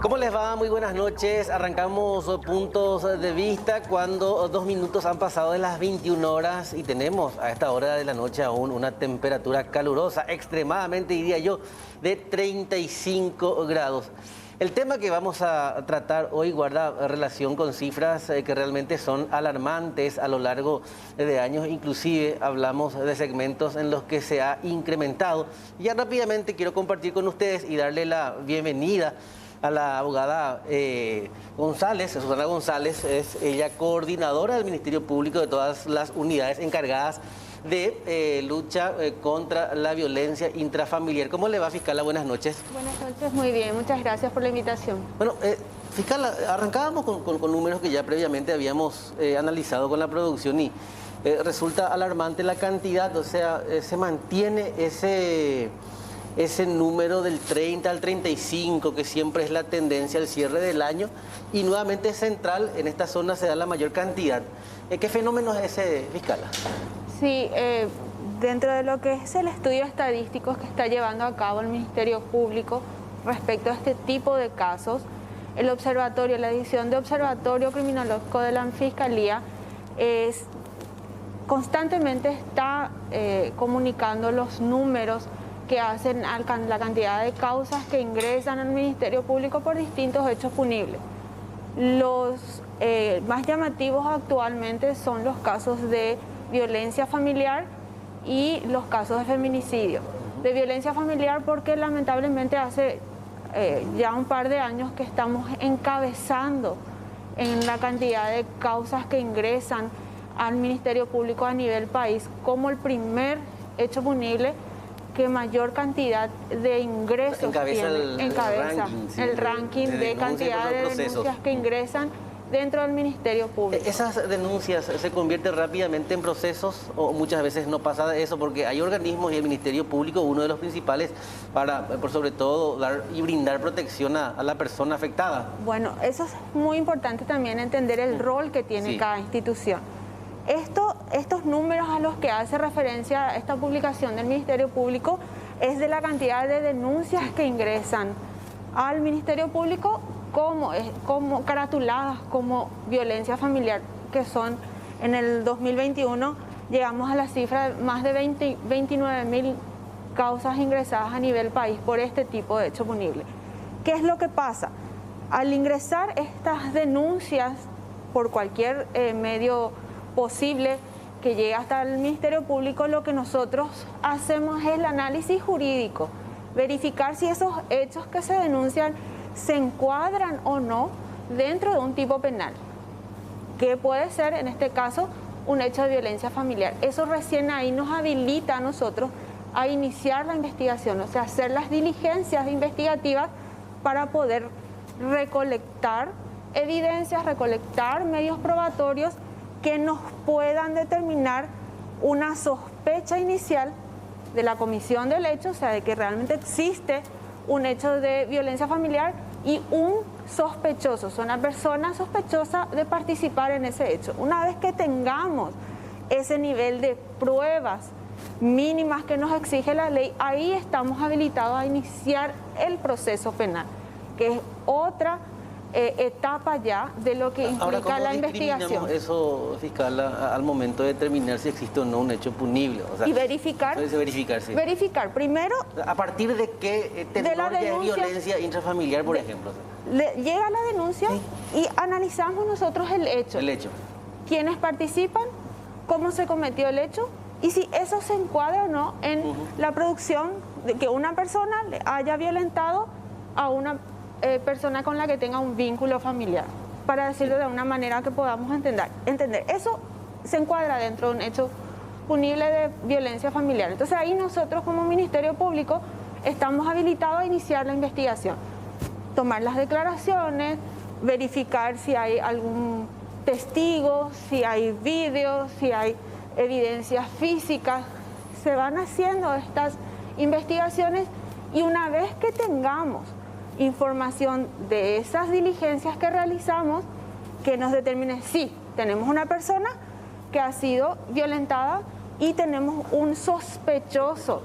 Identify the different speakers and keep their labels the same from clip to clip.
Speaker 1: ¿Cómo les va? Muy buenas noches. Arrancamos puntos de vista cuando 2 minutos han pasado de las 21 horas y tenemos a esta hora de la noche aún una temperatura calurosa, extremadamente diría yo, de 35 grados. El tema que vamos a tratar hoy guarda relación con cifras que realmente son alarmantes a lo largo de años. Inclusive hablamos de segmentos en los que se ha incrementado. Ya rápidamente quiero compartir con ustedes y darle la bienvenida a la abogada González. Susana González es ella coordinadora del Ministerio Público de todas las unidades encargadas de lucha contra la violencia intrafamiliar. ¿Cómo le va, fiscala? Buenas noches.
Speaker 2: Buenas noches, muy bien. Muchas gracias por la invitación.
Speaker 1: Bueno, fiscala, arrancábamos con números que ya previamente habíamos analizado con la producción y resulta alarmante la cantidad, o sea, se mantiene ese número del 30 al 35, que siempre es la tendencia al cierre del año, y nuevamente central, en esta zona se da la mayor cantidad. ¿Qué fenómeno es ese, fiscala?
Speaker 2: Sí, dentro de lo que es el estudio estadístico que está llevando a cabo el Ministerio Público respecto a este tipo de casos, el observatorio, la edición de Observatorio Criminológico de la Fiscalía constantemente está comunicando los números que hacen la cantidad de causas que ingresan al Ministerio Público por distintos hechos punibles. Los más llamativos actualmente son los casos de violencia familiar y los casos de feminicidio. De violencia familiar porque lamentablemente hace ya un par de años que estamos encabezando en la cantidad de causas que ingresan al Ministerio Público a nivel país como el primer hecho punible que mayor cantidad de ingresos tiene, encabeza el ranking de cantidad de denuncias que ingresan dentro del Ministerio Público.
Speaker 1: ¿Esas denuncias se convierten rápidamente en procesos o muchas veces no pasa de eso? Porque hay organismos y el Ministerio Público, uno de los principales, para, por sobre todo, dar y brindar protección a la persona afectada.
Speaker 2: Bueno, eso es muy importante también entender el rol que tiene cada institución. Estos números a los que hace referencia esta publicación del Ministerio Público es de la cantidad de denuncias que ingresan al Ministerio Público como caratuladas como violencia familiar, que son en el 2021 llegamos a la cifra de más de 29.000 causas ingresadas a nivel país por este tipo de hecho punible. ¿Qué es lo que pasa? Al ingresar estas denuncias por cualquier medio posible que llegue hasta el Ministerio Público, lo que nosotros hacemos es el análisis jurídico, verificar si esos hechos que se denuncian se encuadran o no dentro de un tipo penal, que puede ser en este caso un hecho de violencia familiar. Eso recién ahí nos habilita a nosotros a iniciar la investigación, o sea, hacer las diligencias investigativas para poder recolectar evidencias, recolectar medios probatorios que nos puedan determinar una sospecha inicial de la comisión del hecho, o sea, de que realmente existe un hecho de violencia familiar y un sospechoso, o sea, una persona sospechosa de participar en ese hecho. Una vez que tengamos ese nivel de pruebas mínimas que nos exige la ley, ahí estamos habilitados a iniciar el proceso penal, que es otra etapa ya de lo que implica la investigación.
Speaker 1: Eso, fiscal, al momento de determinar si existe o no un hecho punible? O sea,
Speaker 2: y verificar.
Speaker 1: Sí.
Speaker 2: Verificar, primero.
Speaker 1: ¿A partir de qué tenor de violencia intrafamiliar, por ejemplo?
Speaker 2: Llega la denuncia y analizamos nosotros el hecho.
Speaker 1: El hecho.
Speaker 2: ¿Quiénes participan? ¿Cómo se cometió el hecho? Y si eso se encuadra o no en la producción de que una persona le haya violentado a una persona con la que tenga un vínculo familiar, para decirlo de una manera que podamos entender. Eso se encuadra dentro de un hecho punible de violencia familiar. Entonces ahí nosotros como Ministerio Público estamos habilitados a iniciar la investigación, tomar las declaraciones, verificar si hay algún testigo, si hay vídeos, si hay evidencias físicas. Se van haciendo estas investigaciones y una vez que tengamos información de esas diligencias que realizamos, que nos determine si tenemos una persona que ha sido violentada y tenemos un sospechoso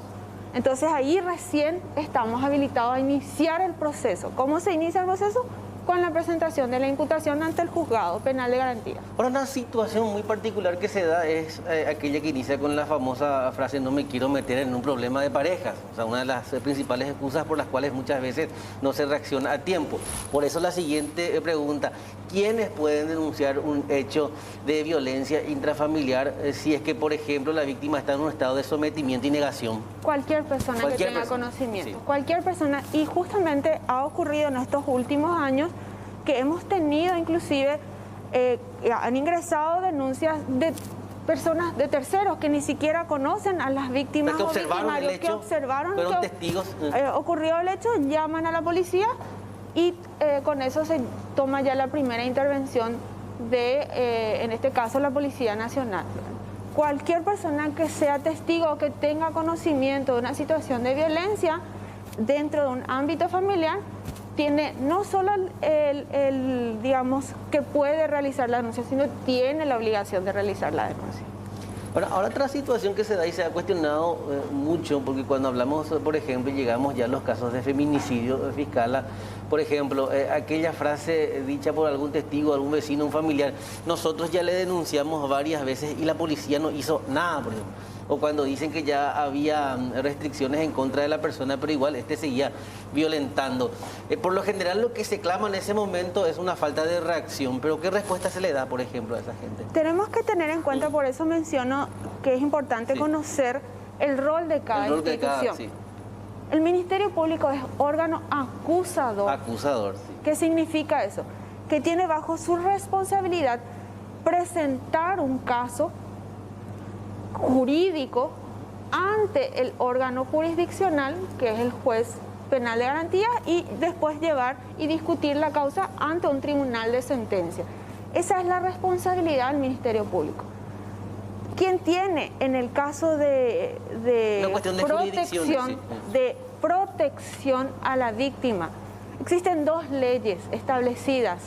Speaker 2: Entonces ahí recién estamos habilitados a iniciar el proceso. ¿Cómo se inicia el proceso? Con la presentación de la imputación ante el juzgado penal de garantía.
Speaker 1: Ahora, una situación muy particular que se da es aquella que inicia con la famosa frase "no me quiero meter en un problema de parejas". O sea, una de las principales excusas por las cuales muchas veces no se reacciona a tiempo. Por eso la siguiente pregunta: ¿quiénes pueden denunciar un hecho de violencia intrafamiliar si es que, por ejemplo, la víctima está en un estado de sometimiento y negación?
Speaker 2: Cualquier persona que tenga conocimiento. Sí. Cualquier persona. Y justamente ha ocurrido en estos últimos años que hemos tenido inclusive, han ingresado denuncias de personas, de terceros que ni siquiera conocen a las víctimas
Speaker 1: que observaron el hecho,
Speaker 2: que observaron
Speaker 1: fueron testigos.
Speaker 2: Ocurrió el hecho, llaman a la policía y con eso se toma ya la primera intervención de, en este caso, la Policía Nacional. Cualquier persona que sea testigo o que tenga conocimiento de una situación de violencia dentro de un ámbito familiar tiene no solo digamos, que puede realizar la denuncia, sino tiene la obligación de realizar la denuncia.
Speaker 1: Ahora otra situación que se da y se ha cuestionado mucho, porque cuando hablamos, por ejemplo, llegamos ya a los casos de feminicidio, fiscal, por ejemplo, aquella frase dicha por algún testigo, algún vecino, un familiar, nosotros ya le denunciamos varias veces y la policía no hizo nada, por ejemplo. O cuando dicen que ya había restricciones en contra de la persona, pero igual seguía violentando. Por lo general lo que se clama en ese momento es una falta de reacción, pero ¿qué respuesta se le da, por ejemplo, a esa gente?
Speaker 2: Tenemos que tener en cuenta, por eso menciono que es importante conocer el rol de cada institución. El Ministerio Público es órgano acusador.
Speaker 1: Acusador, sí.
Speaker 2: ¿Qué significa eso? Que tiene bajo su responsabilidad presentar un caso jurídico ante el órgano jurisdiccional, que es el juez penal de garantía, y después llevar y discutir la causa ante un tribunal de sentencia. Esa es la responsabilidad del Ministerio Público. Quien tiene, en el caso de protección a la víctima, existen dos leyes establecidas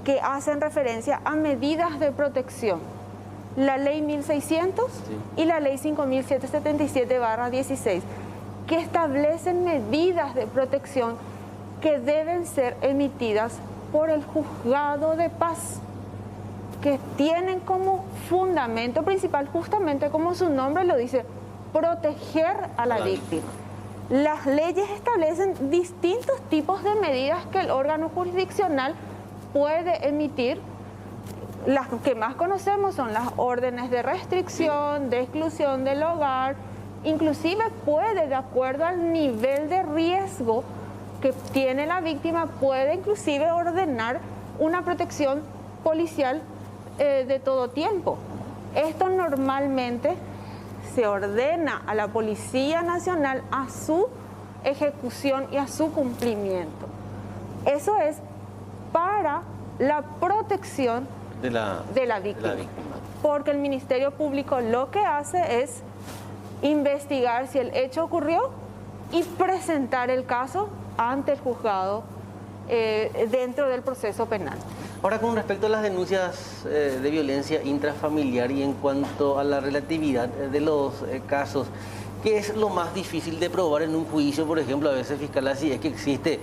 Speaker 2: que hacen referencia a medidas de protección. La ley 1600 y la ley 5777/16, que establecen medidas de protección que deben ser emitidas por el juzgado de paz, que tienen como fundamento principal, justamente como su nombre lo dice, proteger a la víctima. Las leyes establecen distintos tipos de medidas que el órgano jurisdiccional puede emitir. Las que más conocemos son las órdenes de restricción, de exclusión del hogar, inclusive puede, de acuerdo al nivel de riesgo que tiene la víctima, puede inclusive ordenar una protección policial de todo tiempo. Esto normalmente se ordena a la Policía Nacional a su ejecución y a su cumplimiento. Eso es para la protección de la víctima. Porque el Ministerio Público lo que hace es investigar si el hecho ocurrió y presentar el caso ante el juzgado dentro del proceso penal.
Speaker 1: Ahora, con respecto a las denuncias de violencia intrafamiliar y en cuanto a la relatividad de los casos, ¿qué es lo más difícil de probar en un juicio, por ejemplo, a veces fiscal, así es que existe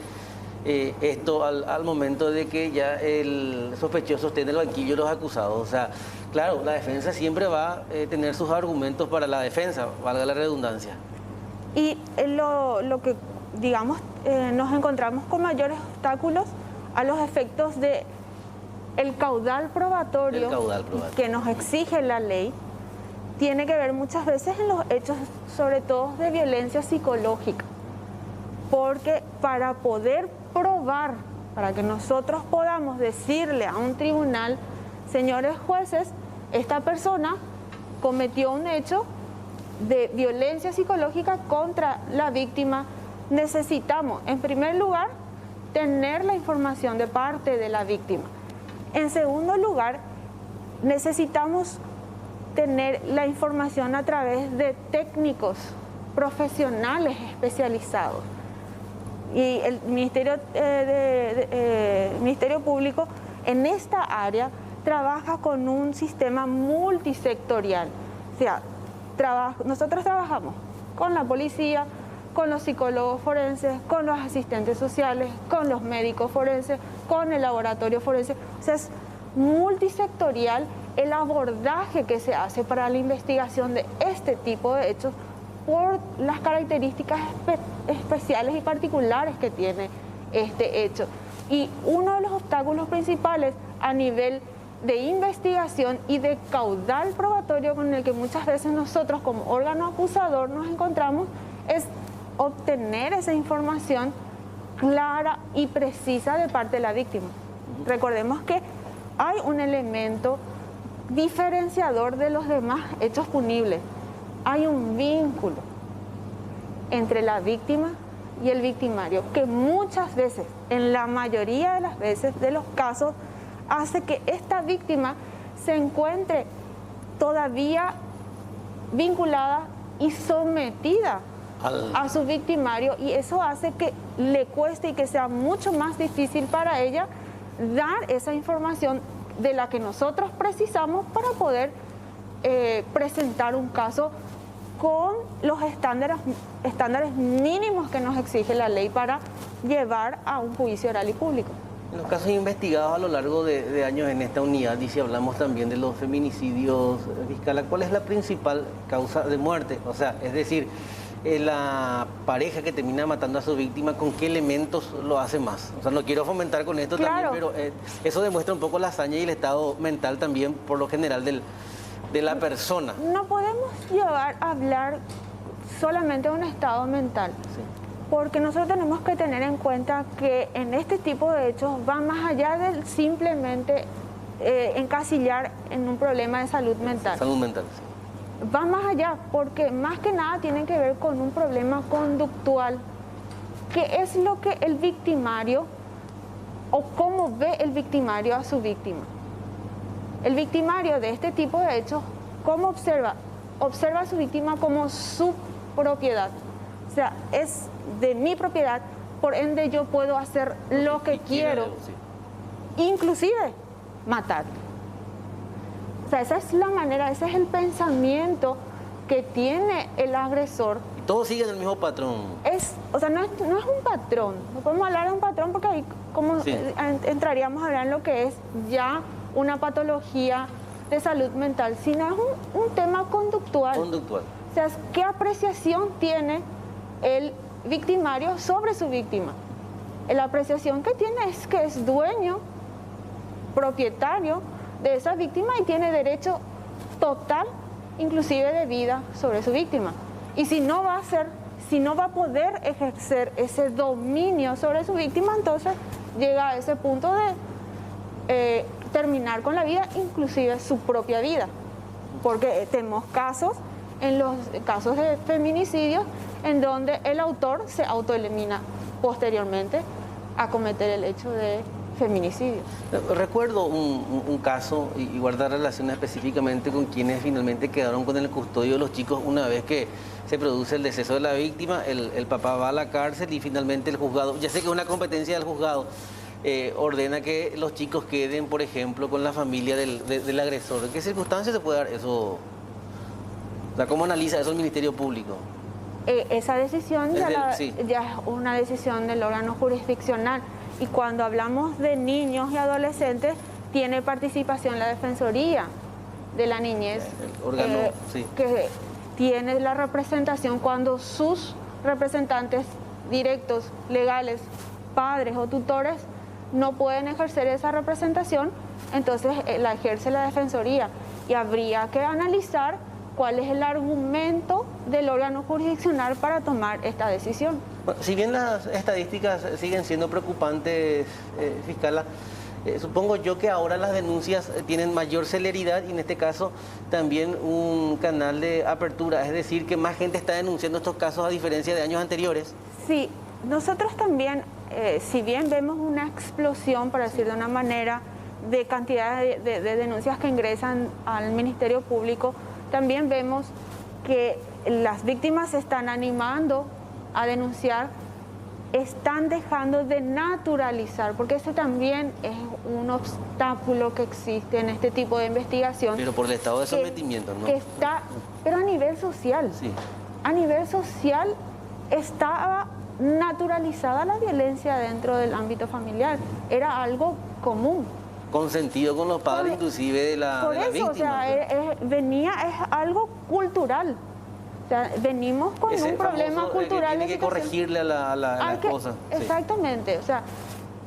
Speaker 1: esto al momento de que ya el sospechoso esté en el banquillo de los acusados? O sea, claro, la defensa siempre va a tener sus argumentos para la defensa, valga la redundancia.
Speaker 2: Y lo que, digamos, nos encontramos con mayores obstáculos a los efectos de el caudal probatorio que nos exige la ley, tiene que ver muchas veces en los hechos, sobre todo de violencia psicológica. Porque para poder probar, para que nosotros podamos decirle a un tribunal, señores jueces, esta persona cometió un hecho de violencia psicológica contra la víctima, necesitamos, en primer lugar, tener la información de parte de la víctima. En segundo lugar, necesitamos tener la información a través de técnicos profesionales especializados. Y el Ministerio Público en esta área trabaja con un sistema multisectorial. O sea, nosotros trabajamos con la policía, con los psicólogos forenses, con los asistentes sociales, con los médicos forenses, con el laboratorio forense. O sea, es multisectorial el abordaje que se hace para la investigación de este tipo de hechos por las características especiales y particulares que tiene este hecho. Y uno de los obstáculos principales a nivel de investigación y de caudal probatorio con el que muchas veces nosotros como órgano acusador nos encontramos es obtener esa información clara y precisa de parte de la víctima. Recordemos que hay un elemento diferenciador de los demás hechos punibles. Hay un vínculo entre la víctima y el victimario que muchas veces, en la mayoría de las veces de los casos, hace que esta víctima se encuentre todavía vinculada y sometida a su victimario, y eso hace que le cueste y que sea mucho más difícil para ella dar esa información de la que nosotros precisamos para poder presentar un caso con los estándares mínimos que nos exige la ley para llevar a un juicio oral y público.
Speaker 1: En los casos investigados a lo largo de años en esta unidad, y si hablamos también de los feminicidios, fiscal, ¿cuál es la principal causa de muerte? O sea, es decir, la pareja que termina matando a su víctima, ¿con qué elementos lo hace más? O sea, no quiero fomentar con esto también, pero eso demuestra un poco la hazaña y el estado mental también, por lo general, de la persona.
Speaker 2: No podemos llevar a hablar solamente de un estado mental, sí, porque nosotros tenemos que tener en cuenta que en este tipo de hechos va más allá de simplemente encasillar en un problema de salud mental.
Speaker 1: Salud mental, sí.
Speaker 2: Va más allá, porque más que nada tiene que ver con un problema conductual, que es lo que el victimario o cómo ve el victimario a su víctima. El victimario de este tipo de hechos, ¿cómo observa? Observa a su víctima como su propiedad. O sea, es de mi propiedad, por ende yo puedo hacer lo que quiero, inclusive matar. O sea, esa es la manera, ese es el pensamiento que tiene el agresor.
Speaker 1: Y todos siguen el mismo patrón.
Speaker 2: O sea, no es un patrón. No podemos hablar de un patrón porque ahí entraríamos a hablar en lo que es ya una patología de salud mental, sino es un tema conductual.
Speaker 1: Conductual.
Speaker 2: O sea, ¿qué apreciación tiene el victimario sobre su víctima? La apreciación que tiene es que es dueño, propietario de esa víctima y tiene derecho total, inclusive de vida, sobre su víctima. Y si no va a poder ejercer ese dominio sobre su víctima, entonces llega a ese punto de terminar con la vida, inclusive su propia vida. Porque tenemos casos, en los casos de feminicidios, en donde el autor se autoelimina posteriormente a cometer el hecho de feminicidio.
Speaker 1: Recuerdo un caso, y guardar relación específicamente con quienes finalmente quedaron con el custodio de los chicos una vez que se produce el deceso de la víctima. El papá va a la cárcel y finalmente el juzgado, ya sé que es una competencia del juzgado, ordena que los chicos queden, por ejemplo, con la familia del agresor. ¿En qué circunstancias se puede dar eso? O sea, ¿cómo analiza eso el Ministerio Público?
Speaker 2: Esa decisión ya es una decisión del órgano jurisdiccional. Y cuando hablamos de niños y adolescentes, tiene participación la Defensoría de la Niñez,
Speaker 1: el órgano,
Speaker 2: que tiene la representación cuando sus representantes directos, legales, padres o tutores, no pueden ejercer esa representación, entonces la ejerce la Defensoría. Y habría que analizar cuál es el argumento del órgano jurisdiccional para tomar esta decisión.
Speaker 1: Bueno, si bien las estadísticas siguen siendo preocupantes, fiscala, supongo yo que ahora las denuncias tienen mayor celeridad y en este caso también un canal de apertura, es decir, que más gente está denunciando estos casos a diferencia de años anteriores.
Speaker 2: Sí, nosotros también, si bien vemos una explosión, para decir de una manera, de cantidad de denuncias que ingresan al Ministerio Público, también vemos que las víctimas se están animando a denunciar, están dejando de naturalizar, porque ese también es un obstáculo que existe en este tipo de investigación.
Speaker 1: Pero por el estado de sometimiento, ¿no?
Speaker 2: Que está, pero a nivel social.
Speaker 1: Sí.
Speaker 2: a nivel social estaba naturalizada la violencia dentro del ámbito familiar, era algo común.
Speaker 1: Consentido con los padres, inclusive de la víctima.
Speaker 2: O sea, es algo cultural. O sea, venimos con un problema cultural.
Speaker 1: Tiene que corregirle a la esposa.
Speaker 2: Exactamente, o sea,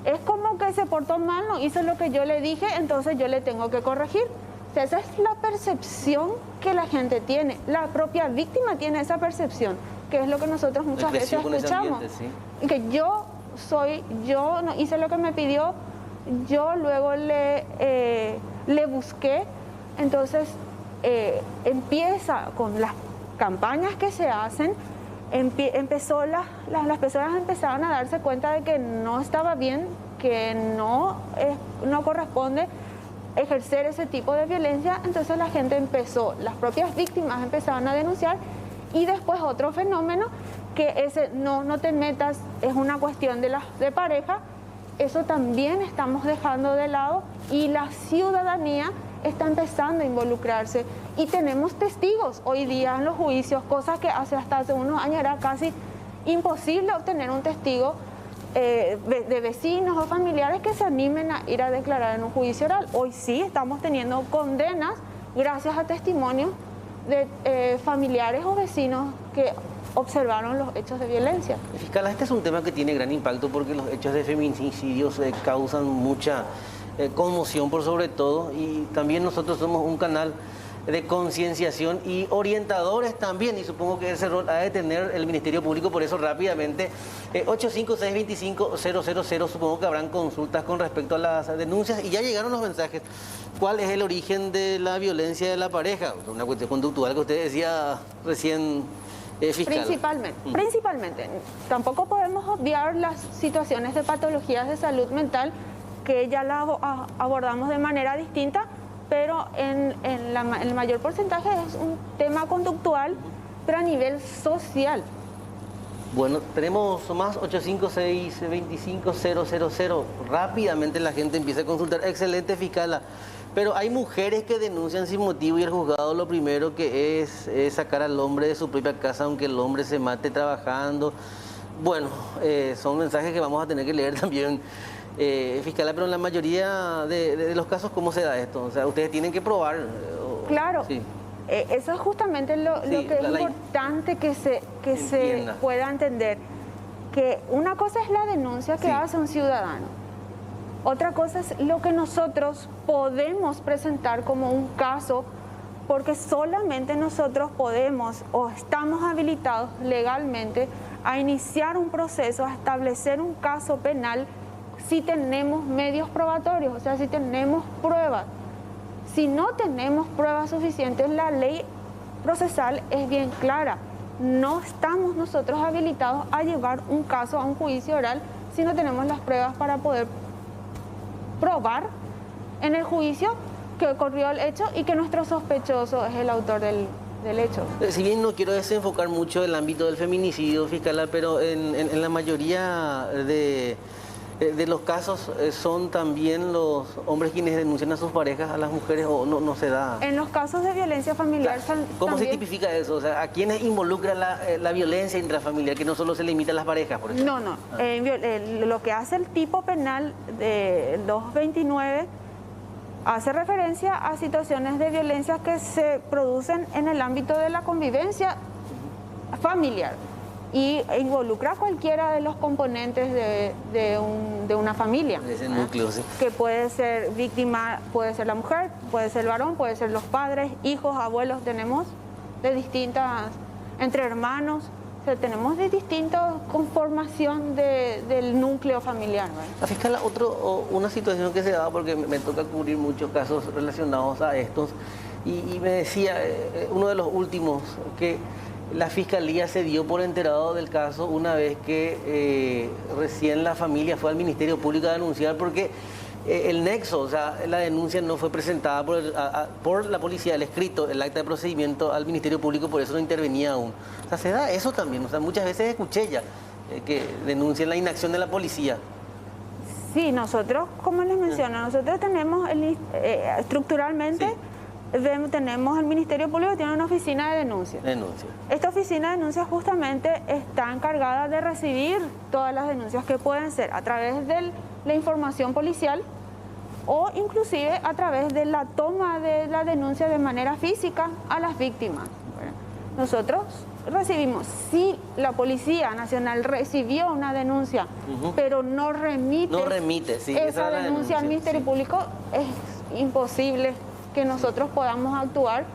Speaker 2: es como que se portó mal, no hizo lo que yo le dije, entonces yo le tengo que corregir. O sea, esa es la percepción que la gente tiene. La propia víctima tiene esa percepción, que es lo que nosotros muchas veces escuchamos. Que yo no hice lo que me pidió, yo luego le busqué. Entonces empieza con las campañas que se hacen, las personas empezaron a darse cuenta de que no estaba bien, que no corresponde ejercer ese tipo de violencia. Entonces la gente las propias víctimas empezaron a denunciar. Y después otro fenómeno, que ese no te metas, es una cuestión de pareja, eso también estamos dejando de lado y la ciudadanía está empezando a involucrarse. Y tenemos testigos hoy día en los juicios, cosas que hasta hace unos años era casi imposible obtener un testigo de vecinos o familiares que se animen a ir a declarar en un juicio oral. Hoy sí estamos teniendo condenas gracias a testimonios de familiares o vecinos que observaron los hechos de violencia.
Speaker 1: Fiscal, este es un tema que tiene gran impacto porque los hechos de feminicidios causan mucha conmoción por sobre todo, y también nosotros somos un canal de concienciación y orientadores también, y supongo que ese rol ha de tener el Ministerio Público. Por eso rápidamente 856-25-000, supongo que habrán consultas con respecto a las denuncias, y ya llegaron los mensajes. ¿Cuál es el origen de la violencia de la pareja? Una cuestión conductual que usted decía recién, fiscal.
Speaker 2: Principalmente. Tampoco podemos obviar las situaciones de patologías de salud mental, que ya las abordamos de manera distinta, pero en el mayor porcentaje es un tema conductual, pero a nivel social.
Speaker 1: Bueno, tenemos más 856-25-000. Rápidamente la gente empieza a consultar. Excelente, fiscala. Pero hay mujeres que denuncian sin motivo y el juzgado lo primero que es sacar al hombre de su propia casa, aunque el hombre se mate trabajando. Bueno, son mensajes que vamos a tener que leer también, fiscala, pero en la mayoría de los casos, ¿cómo se da esto? O sea, ustedes tienen que probar.
Speaker 2: Claro.
Speaker 1: Sí.
Speaker 2: Eso es justamente lo que es importante que se pueda entender. Que una cosa es la denuncia que hace un ciudadano. Otra cosa es lo que nosotros podemos presentar como un caso, porque solamente nosotros podemos o estamos habilitados legalmente a iniciar un proceso, a establecer un caso penal si tenemos medios probatorios, o sea, si tenemos pruebas. Si no tenemos pruebas suficientes, la ley procesal es bien clara. No estamos nosotros habilitados a llevar un caso a un juicio oral si no tenemos las pruebas para poder probar en el juicio que ocurrió el hecho y que nuestro sospechoso es el autor del hecho.
Speaker 1: Si bien no quiero desenfocar mucho el ámbito del feminicidio, fiscal, pero en la mayoría de los casos son también los hombres quienes denuncian a sus parejas, a las mujeres, o no se da.
Speaker 2: En los casos de violencia familiar,
Speaker 1: ¿cómo se tipifica eso? O sea, ¿a quiénes involucra la violencia intrafamiliar, que no solo se limita a las parejas, por ejemplo?
Speaker 2: No. Lo que hace el tipo penal de 229 hace referencia a situaciones de violencia que se producen en el ámbito de la convivencia familiar y involucra a cualquiera de los componentes de una familia.
Speaker 1: De ese núcleo, sí.
Speaker 2: Que puede ser víctima, puede ser la mujer, puede ser el varón, puede ser los padres, hijos, abuelos, tenemos de distintas, entre hermanos, o sea, tenemos de distinta conformación del núcleo familiar, ¿verdad?
Speaker 1: La fiscal, una situación que se da, porque me toca cubrir muchos casos relacionados a estos, y me decía uno de los últimos que la fiscalía se dio por enterado del caso una vez que recién la familia fue al Ministerio Público a denunciar, porque el nexo, o sea, la denuncia no fue presentada por la policía, el escrito, el acta de procedimiento al Ministerio Público, por eso no intervenía aún. O sea, se da eso también. O sea, muchas veces escuché ya que denuncian la inacción de la policía.
Speaker 2: Sí, nosotros, como les menciono, nosotros tenemos estructuralmente tenemos el Ministerio Público, tiene una oficina de denuncias. Esta oficina de denuncias justamente está encargada de recibir todas las denuncias que pueden ser a través de la información policial o inclusive a través de la toma de la denuncia de manera física a las víctimas. Nosotros recibimos, si la Policía Nacional recibió una denuncia, pero no remite sí, esa denuncia al Ministerio Público, es imposible que nosotros podamos actuar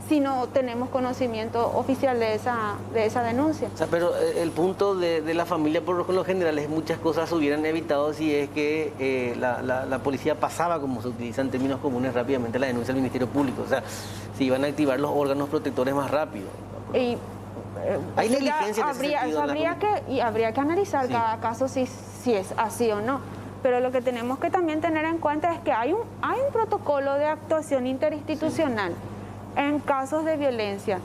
Speaker 2: si no tenemos conocimiento oficial de esa denuncia.
Speaker 1: O sea, pero el punto de la familia por lo general es muchas cosas se hubieran evitado si es que la policía pasaba, como se utiliza en términos comunes, rápidamente la denuncia al Ministerio Público. O sea, se iban a activar los órganos protectores más rápido. Hay negligencia en ese sentido.
Speaker 2: Habría que analizar cada caso si es así o no. Pero lo que tenemos que también tener en cuenta es que hay un protocolo de actuación interinstitucional en casos de violencia.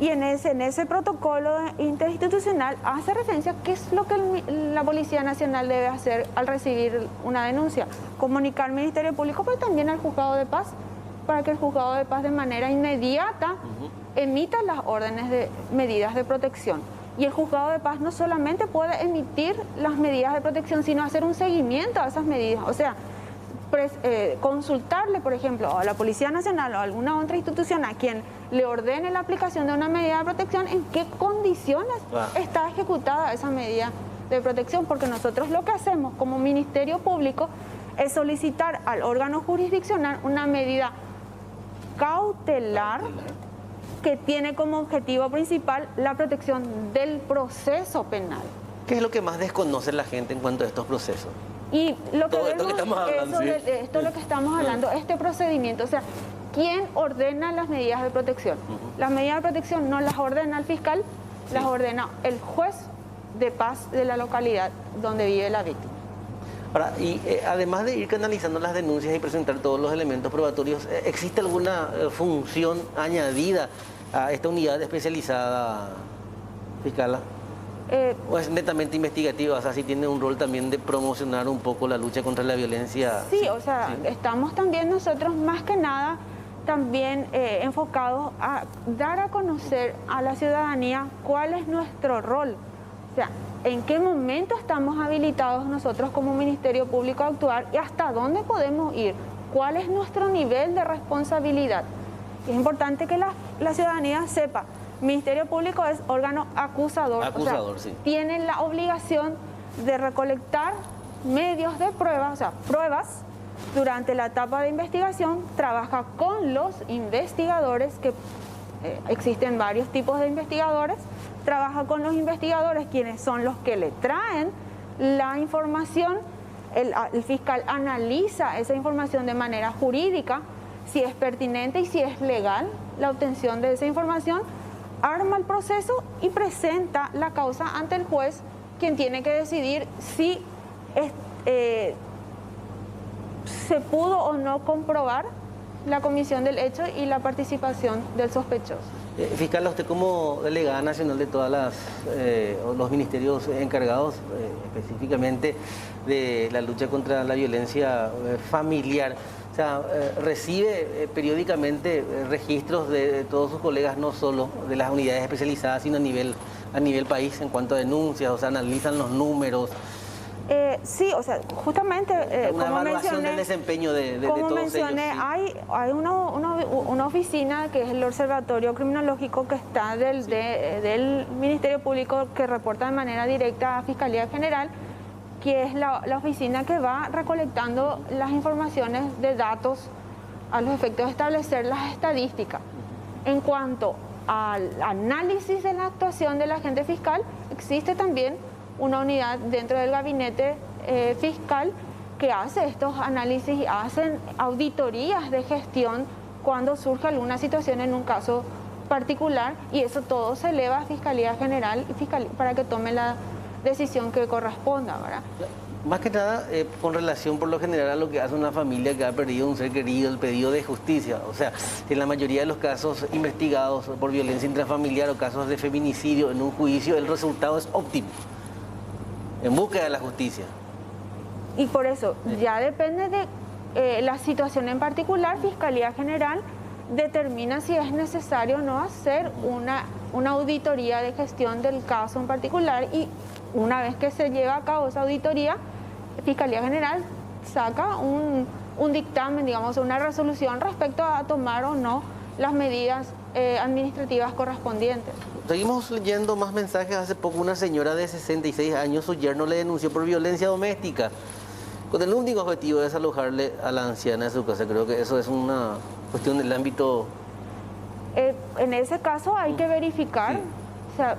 Speaker 2: Y en ese protocolo interinstitucional hace referencia a qué es lo que la Policía Nacional debe hacer al recibir una denuncia. Comunicar al Ministerio Público, pero también al Juzgado de Paz, para que el Juzgado de Paz de manera inmediata emita las órdenes de medidas de protección. Y el Juzgado de Paz no solamente puede emitir las medidas de protección, sino hacer un seguimiento a esas medidas. O sea, consultarle, por ejemplo, a la Policía Nacional o a alguna otra institución a quien le ordene la aplicación de una medida de protección, en qué condiciones está ejecutada esa medida de protección. Porque nosotros lo que hacemos como Ministerio Público es solicitar al órgano jurisdiccional una medida cautelar que tiene como objetivo principal la protección del proceso penal.
Speaker 1: ¿Qué es lo que más desconoce la gente en cuanto a estos procesos?
Speaker 2: Y lo que
Speaker 1: Todo
Speaker 2: vemos
Speaker 1: esto que estamos hablando,
Speaker 2: esto es lo que estamos hablando, este procedimiento, o sea, ¿quién ordena las medidas de protección? Las medidas de protección no las ordena el fiscal, las ordena el juez de paz de la localidad donde vive la víctima.
Speaker 1: Ahora, y además de ir canalizando las denuncias y presentar todos los elementos probatorios, ¿existe alguna función añadida a esta unidad especializada, fiscala? ¿O es netamente investigativa? O sea, ¿sí tiene un rol también de promocionar un poco la lucha contra la violencia?
Speaker 2: Sí, o sea, estamos también nosotros más que nada también enfocados a dar a conocer a la ciudadanía cuál es nuestro rol. O sea, en qué momento estamos habilitados nosotros como Ministerio Público a actuar y hasta dónde podemos ir, cuál es nuestro nivel de responsabilidad. Es importante que la ciudadanía sepa, Ministerio Público es órgano acusador, o sea, tiene la obligación de recolectar medios de pruebas, o sea, pruebas durante la etapa de investigación, trabaja con los investigadores, que existen varios tipos de investigadores, trabaja con los investigadores, quienes son los que le traen la información, el fiscal analiza esa información de manera jurídica, si es pertinente y si es legal la obtención de esa información, arma el proceso y presenta la causa ante el juez, quien tiene que decidir si se pudo o no comprobar la comisión del hecho y la participación del sospechoso.
Speaker 1: Fiscal, usted como delegada nacional de todas los ministerios encargados específicamente de la lucha contra la violencia familiar, o sea, recibe periódicamente registros de todos sus colegas, no solo de las unidades especializadas, sino a nivel país en cuanto a denuncias, o sea, analizan los números.
Speaker 2: Sí, o sea, justamente
Speaker 1: una evaluación del desempeño de todos
Speaker 2: mencioné,
Speaker 1: ellos.
Speaker 2: Hay una oficina que es el Observatorio Criminológico que está del Ministerio Público, que reporta de manera directa a Fiscalía General, que es la oficina que va recolectando las informaciones de datos a los efectos de establecer las estadísticas. En cuanto al análisis de la actuación del agente fiscal, existe también una unidad dentro del gabinete fiscal que hace estos análisis y hacen auditorías de gestión cuando surge alguna situación en un caso particular, y eso todo se eleva a Fiscalía General para que tome la decisión que corresponda, ¿verdad?
Speaker 1: Más que nada, con relación por lo general a lo que hace una familia que ha perdido un ser querido, el pedido de justicia. O sea, en la mayoría de los casos investigados por violencia intrafamiliar o casos de feminicidio en un juicio, el resultado es óptimo, en búsqueda de la justicia.
Speaker 2: Y por eso, ya depende de la situación en particular, Fiscalía General determina si es necesario o no hacer una auditoría de gestión del caso en particular, y una vez que se lleva a cabo esa auditoría, Fiscalía General saca un dictamen, digamos, una resolución respecto a tomar o no las medidas administrativas correspondientes.
Speaker 1: Seguimos leyendo más mensajes. Hace poco una señora de 66 años, su yerno le denunció por violencia doméstica, con el único objetivo de desalojarle a la anciana de su casa. Creo que eso es una cuestión del ámbito...
Speaker 2: En ese caso hay que verificar. Sí. O sea,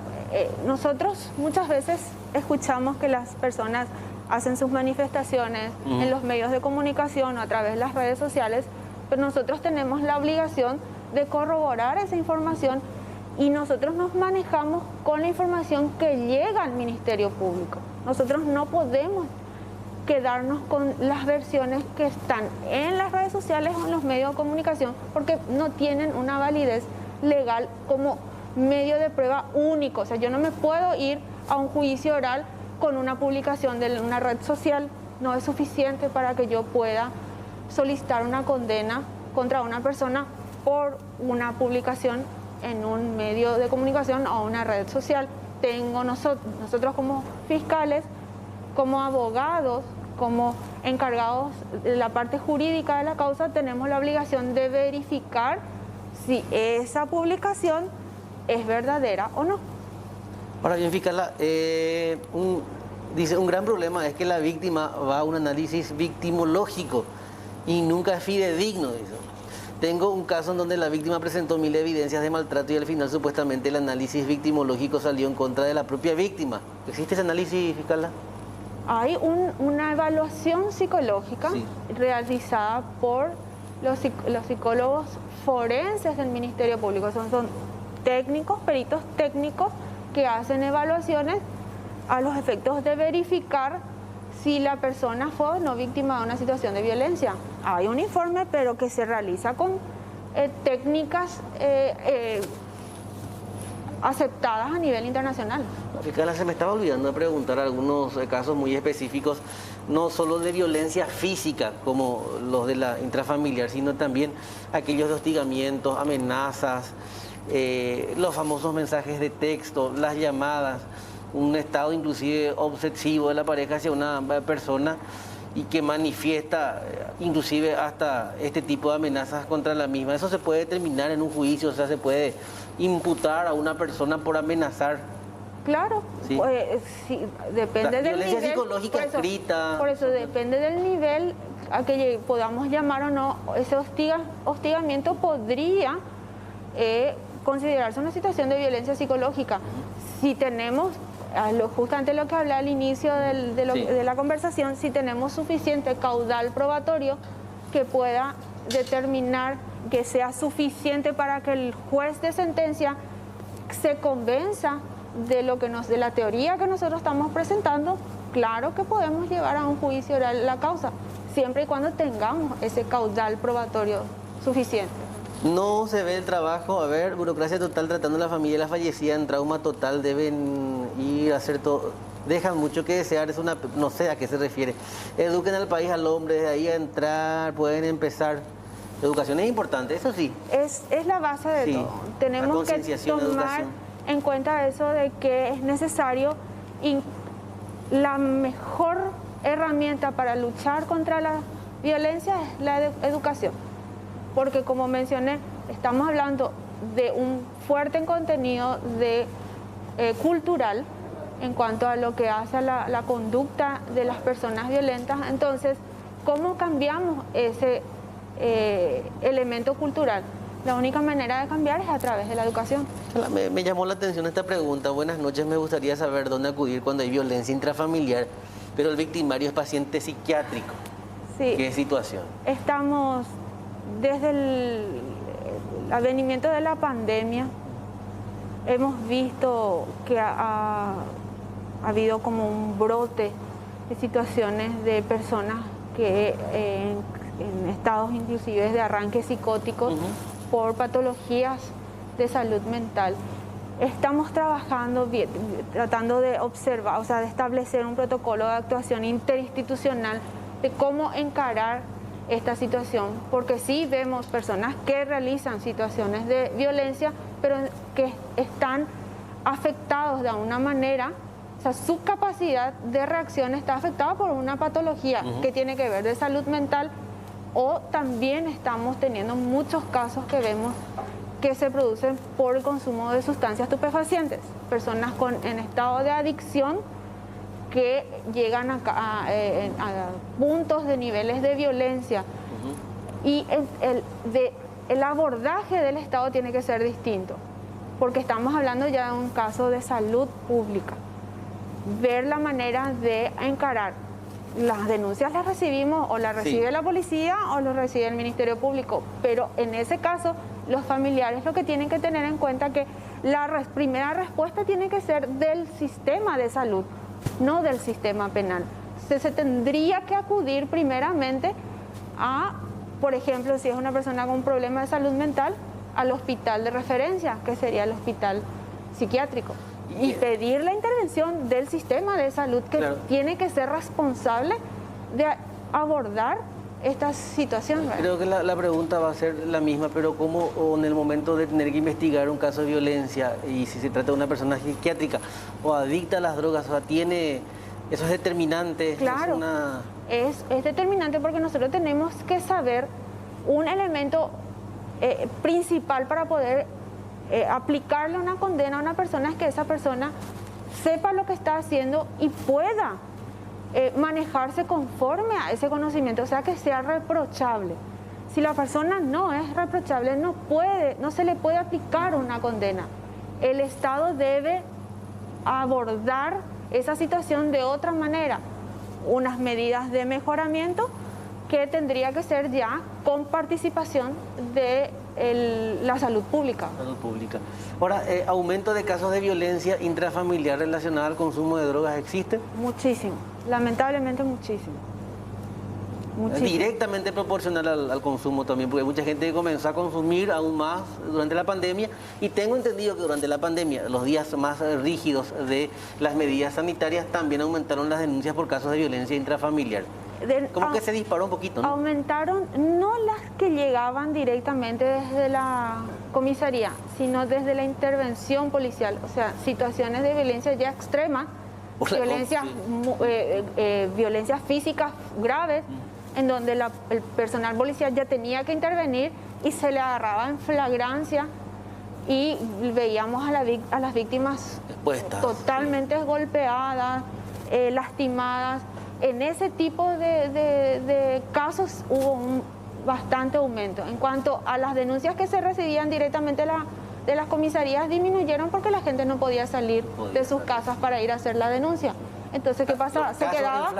Speaker 2: nosotros muchas veces escuchamos que las personas hacen sus manifestaciones en los medios de comunicación o a través de las redes sociales, pero nosotros tenemos la obligación de corroborar esa información, y nosotros nos manejamos con la información que llega al Ministerio Público. Nosotros no podemos quedarnos con las versiones que están en las redes sociales o en los medios de comunicación, porque no tienen una validez legal como medio de prueba único. O sea, yo no me puedo ir a un juicio oral con una publicación de una red social. No es suficiente para que yo pueda solicitar una condena contra una persona por una publicación en un medio de comunicación o una red social. Nosotros como fiscales, como abogados, como encargados de la parte jurídica de la causa, tenemos la obligación de verificar si esa publicación es verdadera o no.
Speaker 1: Ahora bien, fiscal, dice, un gran problema es que la víctima va a un análisis victimológico y nunca es fidedigno, dice. Tengo un caso en donde la víctima presentó 1000 evidencias de maltrato y al final supuestamente el análisis victimológico salió en contra de la propia víctima. ¿Existe ese análisis, fiscal?
Speaker 2: Hay una evaluación psicológica realizada por los psicólogos forenses del Ministerio Público. Son técnicos, peritos técnicos que hacen evaluaciones a los efectos de verificar si la persona fue o no víctima de una situación de violencia. Hay un informe, pero que se realiza con técnicas aceptadas a nivel internacional.
Speaker 1: Fiscal, se me estaba olvidando de preguntar algunos casos muy específicos, no solo de violencia física, como los de la intrafamiliar, sino también aquellos de hostigamientos, amenazas, los famosos mensajes de texto, las llamadas, un estado inclusive obsesivo de la pareja hacia una persona y que manifiesta inclusive hasta este tipo de amenazas contra la misma. Eso se puede determinar en un juicio, o sea, se puede imputar a una persona por amenazar.
Speaker 2: Claro,
Speaker 1: sí,
Speaker 2: sí, depende del
Speaker 1: violencia
Speaker 2: nivel
Speaker 1: psicológica escrita.
Speaker 2: Por eso depende del nivel a que podamos llamar o no. Ese hostigamiento podría considerarse una situación de violencia psicológica. Si tenemos, justamente lo que hablé al inicio de la conversación, si tenemos suficiente caudal probatorio que pueda determinar, que sea suficiente para que el juez de sentencia se convenza de la teoría que nosotros estamos presentando, claro que podemos llevar a un juicio oral la causa, siempre y cuando tengamos ese caudal probatorio suficiente.
Speaker 1: No se ve el trabajo, a ver, burocracia total tratando a la familia de la fallecida en trauma total, deben ir a hacer todo, dejan mucho que desear, es una, no sé a qué se refiere. Eduquen al país, al hombre, de ahí a entrar, pueden empezar. Educación es importante, eso sí. Es
Speaker 2: la base de todo. Tenemos que tomar en cuenta eso de que es necesario, y la mejor herramienta para luchar contra la violencia es la educación. Porque como mencioné, estamos hablando de un fuerte contenido cultural en cuanto a lo que hace a la conducta de las personas violentas. Entonces, ¿cómo cambiamos ese elemento cultural? La única manera de cambiar es a través de la educación.
Speaker 1: Me llamó la atención esta pregunta. Buenas noches, me gustaría saber dónde acudir cuando hay violencia intrafamiliar, pero el victimario es paciente psiquiátrico.
Speaker 2: Sí.
Speaker 1: ¿Qué situación?
Speaker 2: Estamos, desde el advenimiento de la pandemia, hemos visto que ha habido como un brote de situaciones de personas que en estados inclusive de arranque psicóticos por patologías de salud mental. Estamos trabajando bien, tratando de observar, o sea, de establecer un protocolo de actuación interinstitucional de cómo encarar esta situación, porque sí vemos personas que realizan situaciones de violencia, pero que están afectados de alguna manera, o sea, su capacidad de reacción está afectada por una patología que tiene que ver de salud mental, o también estamos teniendo muchos casos que vemos que se producen por el consumo de sustancias estupefacientes, personas en estado de adicción que llegan a puntos de niveles de violencia. Y el abordaje del Estado tiene que ser distinto, porque estamos hablando ya de un caso de salud pública. Ver la manera de encarar. Las denuncias las recibimos o las recibe la policía o las recibe el Ministerio Público, pero en ese caso los familiares lo que tienen que tener en cuenta que la primera respuesta tiene que ser del sistema de salud, no del sistema penal. Se tendría que acudir primeramente a, por ejemplo, si es una persona con un problema de salud mental, al hospital de referencia, que sería el hospital psiquiátrico, y pedir la intervención del sistema de salud, que tiene que ser responsable de abordar esta situación.
Speaker 1: Creo que la pregunta va a ser la misma, pero ¿cómo en el momento de tener que investigar un caso de violencia y si se trata de una persona psiquiátrica o adicta a las drogas, o sea, eso es determinante?
Speaker 2: Claro, es determinante, porque nosotros tenemos que saber un elemento principal para poder aplicarle una condena a una persona, es que esa persona sepa lo que está haciendo y pueda manejarse conforme a ese conocimiento, o sea, que sea reprochable. Si la persona no es reprochable, no se le puede aplicar una condena. El Estado debe abordar esa situación de otra manera, unas medidas de mejoramiento que tendría que ser ya con participación de la salud pública.
Speaker 1: Ahora, ¿aumento de casos de violencia intrafamiliar relacionada al consumo de drogas existe?
Speaker 2: Muchísimo, lamentablemente muchísimo.
Speaker 1: Directamente proporcional al consumo también, porque mucha gente comenzó a consumir aún más durante la pandemia, y tengo entendido que durante la pandemia, los días más rígidos de las medidas sanitarias, también aumentaron las denuncias por casos de violencia intrafamiliar. Como que se disparó un poquito, ¿no?
Speaker 2: Aumentaron no las que llegaban directamente desde la comisaría, sino desde la intervención policial, o sea, situaciones de violencia ya extrema, violencias físicas graves, en donde el personal policial ya tenía que intervenir y se le agarraba en flagrancia, y veíamos a las víctimas expuestas, totalmente golpeadas, lastimadas. En ese tipo de casos hubo un bastante aumento. En cuanto a las denuncias que se recibían directamente de las comisarías, disminuyeron porque la gente no podía salir de sus casas para ir a hacer la denuncia. Entonces, ¿qué pasaba? Se quedaban.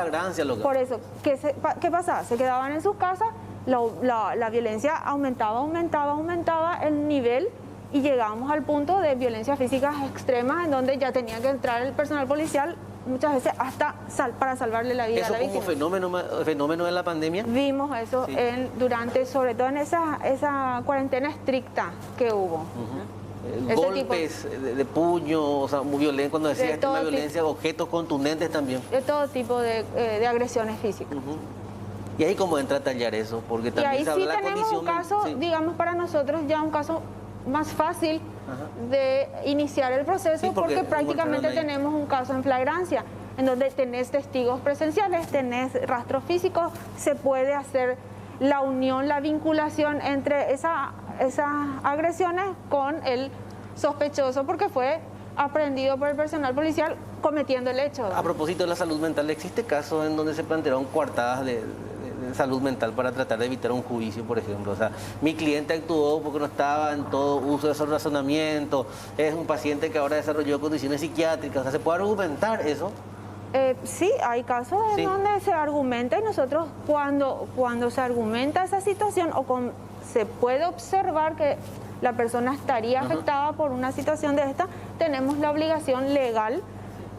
Speaker 2: Por eso, ¿qué pasaba? Se quedaban en sus casas, la violencia aumentaba el nivel, y llegábamos al punto de violencias físicas extremas, en donde ya tenía que entrar el personal policial muchas veces hasta para salvarle la vida a la víctima.
Speaker 1: ¿Eso como fenómeno de la pandemia?
Speaker 2: Vimos eso sobre todo en esa cuarentena estricta que hubo.
Speaker 1: Golpes de puño, o sea, muy violento, cuando decía extrema violencia, objetos contundentes también.
Speaker 2: De todo tipo de agresiones físicas.
Speaker 1: ¿Y ahí cómo entra a tallar eso? Porque también
Speaker 2: y ahí
Speaker 1: se habla
Speaker 2: sí
Speaker 1: de la
Speaker 2: tenemos
Speaker 1: condición,
Speaker 2: un caso, digamos, para nosotros ya un caso más fácil de iniciar el proceso, porque prácticamente tenemos un caso en flagrancia, en donde tenés testigos presenciales, tenés rastros físicos, se puede hacer la unión, la vinculación entre esas agresiones con el sospechoso, porque fue aprehendido por el personal policial cometiendo el hecho.
Speaker 1: A propósito de la salud mental, ¿existe casos en donde se plantearon coartadas de salud mental para tratar de evitar un juicio, por ejemplo? O sea, mi cliente actuó porque no estaba en todo uso de su razonamiento, es un paciente que ahora desarrolló condiciones psiquiátricas, o sea, ¿se puede argumentar eso?
Speaker 2: Sí, hay casos en donde se argumenta, y nosotros cuando se argumenta esa situación se puede observar que la persona estaría afectada por una situación de esta, tenemos la obligación legal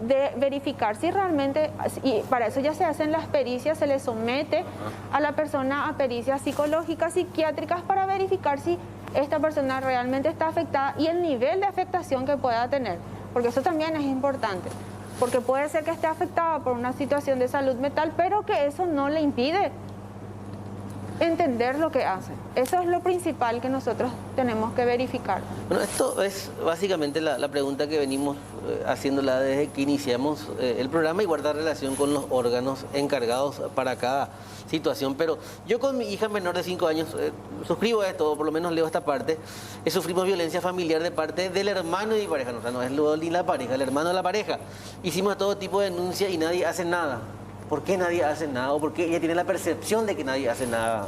Speaker 2: de verificar si realmente, y para eso ya se hacen las pericias, se le somete a la persona a pericias psicológicas, psiquiátricas, para verificar si esta persona realmente está afectada y el nivel de afectación que pueda tener, porque eso también es importante, porque puede ser que esté afectada por una situación de salud mental, pero que eso no le impide entender lo que hacen. Eso es lo principal que nosotros tenemos que verificar.
Speaker 1: Bueno, esto es básicamente la pregunta que venimos haciéndola desde que iniciamos el programa y guarda relación con los órganos encargados para cada situación. Pero yo con mi hija menor de 5 años suscribo esto, o por lo menos leo esta parte. Sufrimos violencia familiar de parte del hermano de mi pareja, no, o sea, no es ni la pareja, el hermano de la pareja. Hicimos todo tipo de denuncias y nadie hace nada. ¿Por qué nadie hace nada? ¿O por qué ella tiene la percepción de que nadie hace nada?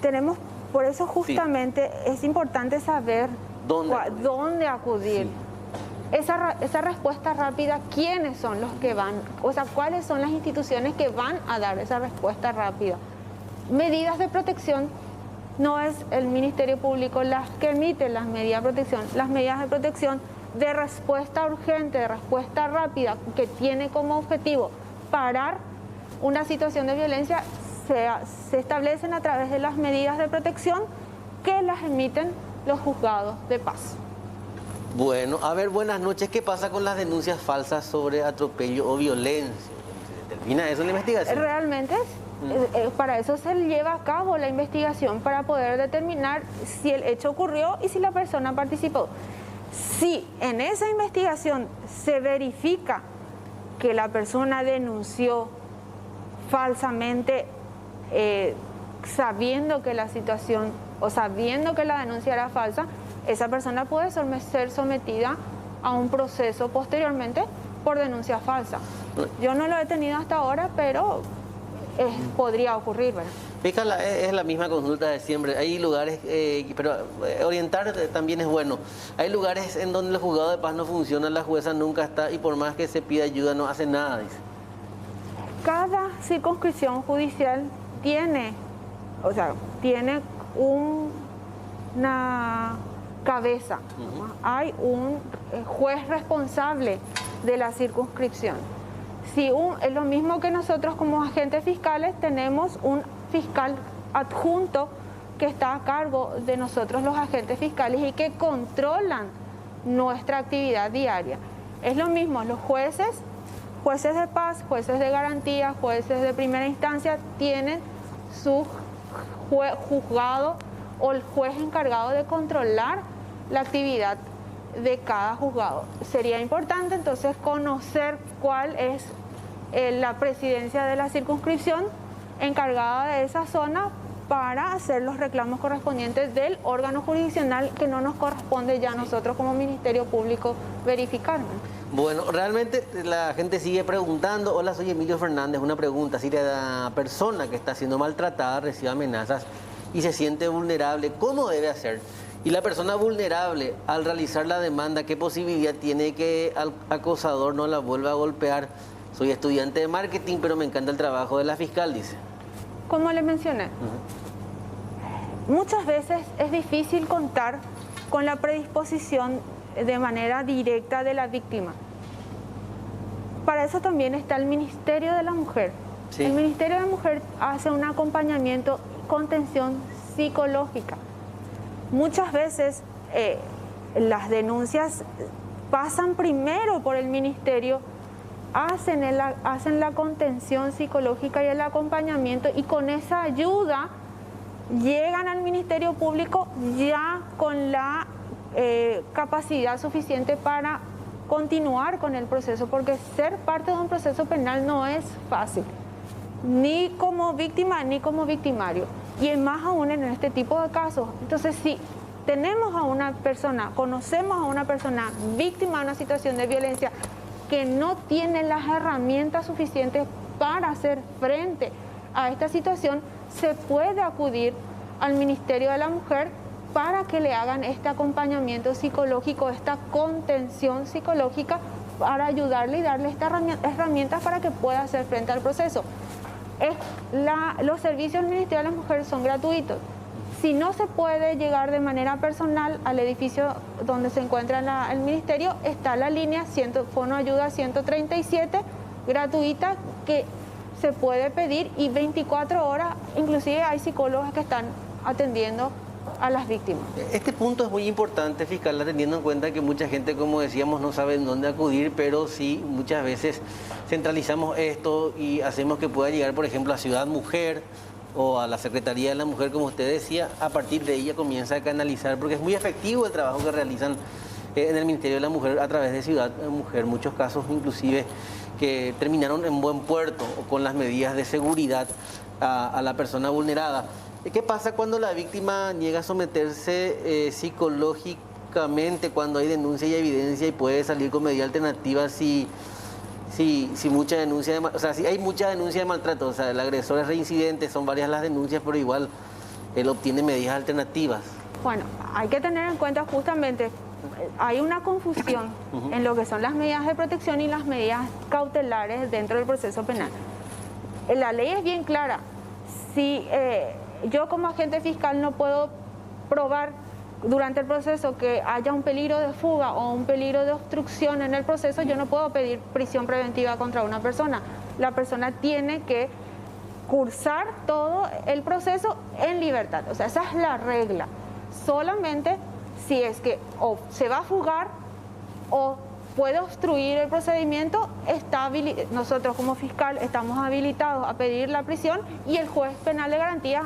Speaker 2: Tenemos, por eso justamente es importante saber dónde acudir. Sí. Esa respuesta rápida, ¿quiénes son los que van? O sea, ¿cuáles son las instituciones que van a dar esa respuesta rápida? Medidas de protección, no es el Ministerio Público las que emite las medidas de protección. Las medidas de protección de respuesta urgente, de respuesta rápida, que tiene como objetivo parar una situación de violencia, se establecen a través de las medidas de protección que las emiten los juzgados de paz.
Speaker 1: Bueno, a ver, buenas noches. ¿Qué pasa con las denuncias falsas sobre atropello o violencia? ¿Se termina eso en la investigación?
Speaker 2: Realmente, para eso se lleva a cabo la investigación, para poder determinar si el hecho ocurrió y si la persona participó. Si en esa investigación se verifica que la persona denunció falsamente, sabiendo que la situación o sabiendo que la denuncia era falsa, esa persona puede ser sometida a un proceso posteriormente por denuncia falsa. Yo no lo he tenido hasta ahora, pero podría ocurrir, ¿verdad?
Speaker 1: Fíjala, es la misma consulta de siempre. Hay lugares, pero orientar también es bueno. Hay lugares en donde el juzgado de paz no funciona, la jueza nunca está y por más que se pida ayuda no hace nada, dice.
Speaker 2: Cada circunscripción judicial tiene una cabeza. Hay un juez responsable de la circunscripción. Es lo mismo que nosotros como agentes fiscales tenemos un fiscal adjunto que está a cargo de nosotros los agentes fiscales y que controlan nuestra actividad diaria. Es lo mismo, los jueces de paz, jueces de garantía, jueces de primera instancia tienen su juzgado o el juez encargado de controlar la actividad de cada juzgado. Sería importante entonces conocer cuál es la presidencia de la circunscripción encargada de esa zona para hacer los reclamos correspondientes del órgano jurisdiccional que no nos corresponde ya a nosotros como Ministerio Público verificar.
Speaker 1: Bueno, realmente la gente sigue preguntando. Hola, soy Emilio Fernández. Una pregunta, si la persona que está siendo maltratada recibe amenazas y se siente vulnerable, ¿cómo debe hacer? Y la persona vulnerable, al realizar la demanda, ¿qué posibilidad tiene que el acosador no la vuelva a golpear? Soy estudiante de marketing, pero me encanta el trabajo de la fiscal, dice.
Speaker 2: Como le mencioné, muchas veces es difícil contar con la predisposición de manera directa de la víctima. Para eso también está el Ministerio de la Mujer. Sí. El Ministerio de la Mujer hace un acompañamiento, contención psicológica. Muchas veces las denuncias pasan primero por el Ministerio, hacen la contención psicológica y el acompañamiento, y con esa ayuda llegan al Ministerio Público ya con la capacidad suficiente para continuar con el proceso, porque ser parte de un proceso penal no es fácil, ni como víctima ni como victimario, y más aún en este tipo de casos. Entonces, si tenemos a una persona, conocemos a una persona víctima de una situación de violencia que no tiene las herramientas suficientes para hacer frente a esta situación, se puede acudir al Ministerio de la Mujer para que le hagan este acompañamiento psicológico, esta contención psicológica, para ayudarle y darle estas herramientas para que pueda hacer frente al proceso. Los servicios del Ministerio de la Mujer son gratuitos. Si no se puede llegar de manera personal al edificio donde se encuentra el ministerio, está la línea Fono Ayuda 137, gratuita, que se puede pedir, y 24 horas, inclusive hay psicólogos que están atendiendo a las víctimas.
Speaker 1: Este punto es muy importante, fiscal, teniendo en cuenta que mucha gente, como decíamos, no sabe en dónde acudir, pero sí muchas veces centralizamos esto y hacemos que pueda llegar, por ejemplo, a Ciudad Mujer o a la Secretaría de la Mujer, como usted decía, a partir de ella comienza a canalizar, porque es muy efectivo el trabajo que realizan en el Ministerio de la Mujer a través de Ciudad Mujer, muchos casos inclusive que terminaron en buen puerto o con las medidas de seguridad a la persona vulnerada. ¿Qué pasa cuando la víctima llega a someterse psicológicamente, cuando hay denuncia y evidencia y puede salir con medida alternativa si mucha denuncia o sea, si hay mucha denuncia de maltrato, o sea, el agresor es reincidente, son varias las denuncias, pero igual él obtiene medidas alternativas?
Speaker 2: Bueno, hay que tener en cuenta justamente, hay una confusión en lo que son las medidas de protección y las medidas cautelares dentro del proceso penal. La ley es bien clara. Si yo como agente fiscal no puedo probar durante el proceso que haya un peligro de fuga o un peligro de obstrucción en el proceso, yo no puedo pedir prisión preventiva contra una persona. La persona tiene que cursar todo el proceso en libertad. O sea, esa es la regla. Solamente si es que o se va a fugar o puede obstruir el procedimiento, nosotros como fiscal estamos habilitados a pedir la prisión y el juez penal de garantías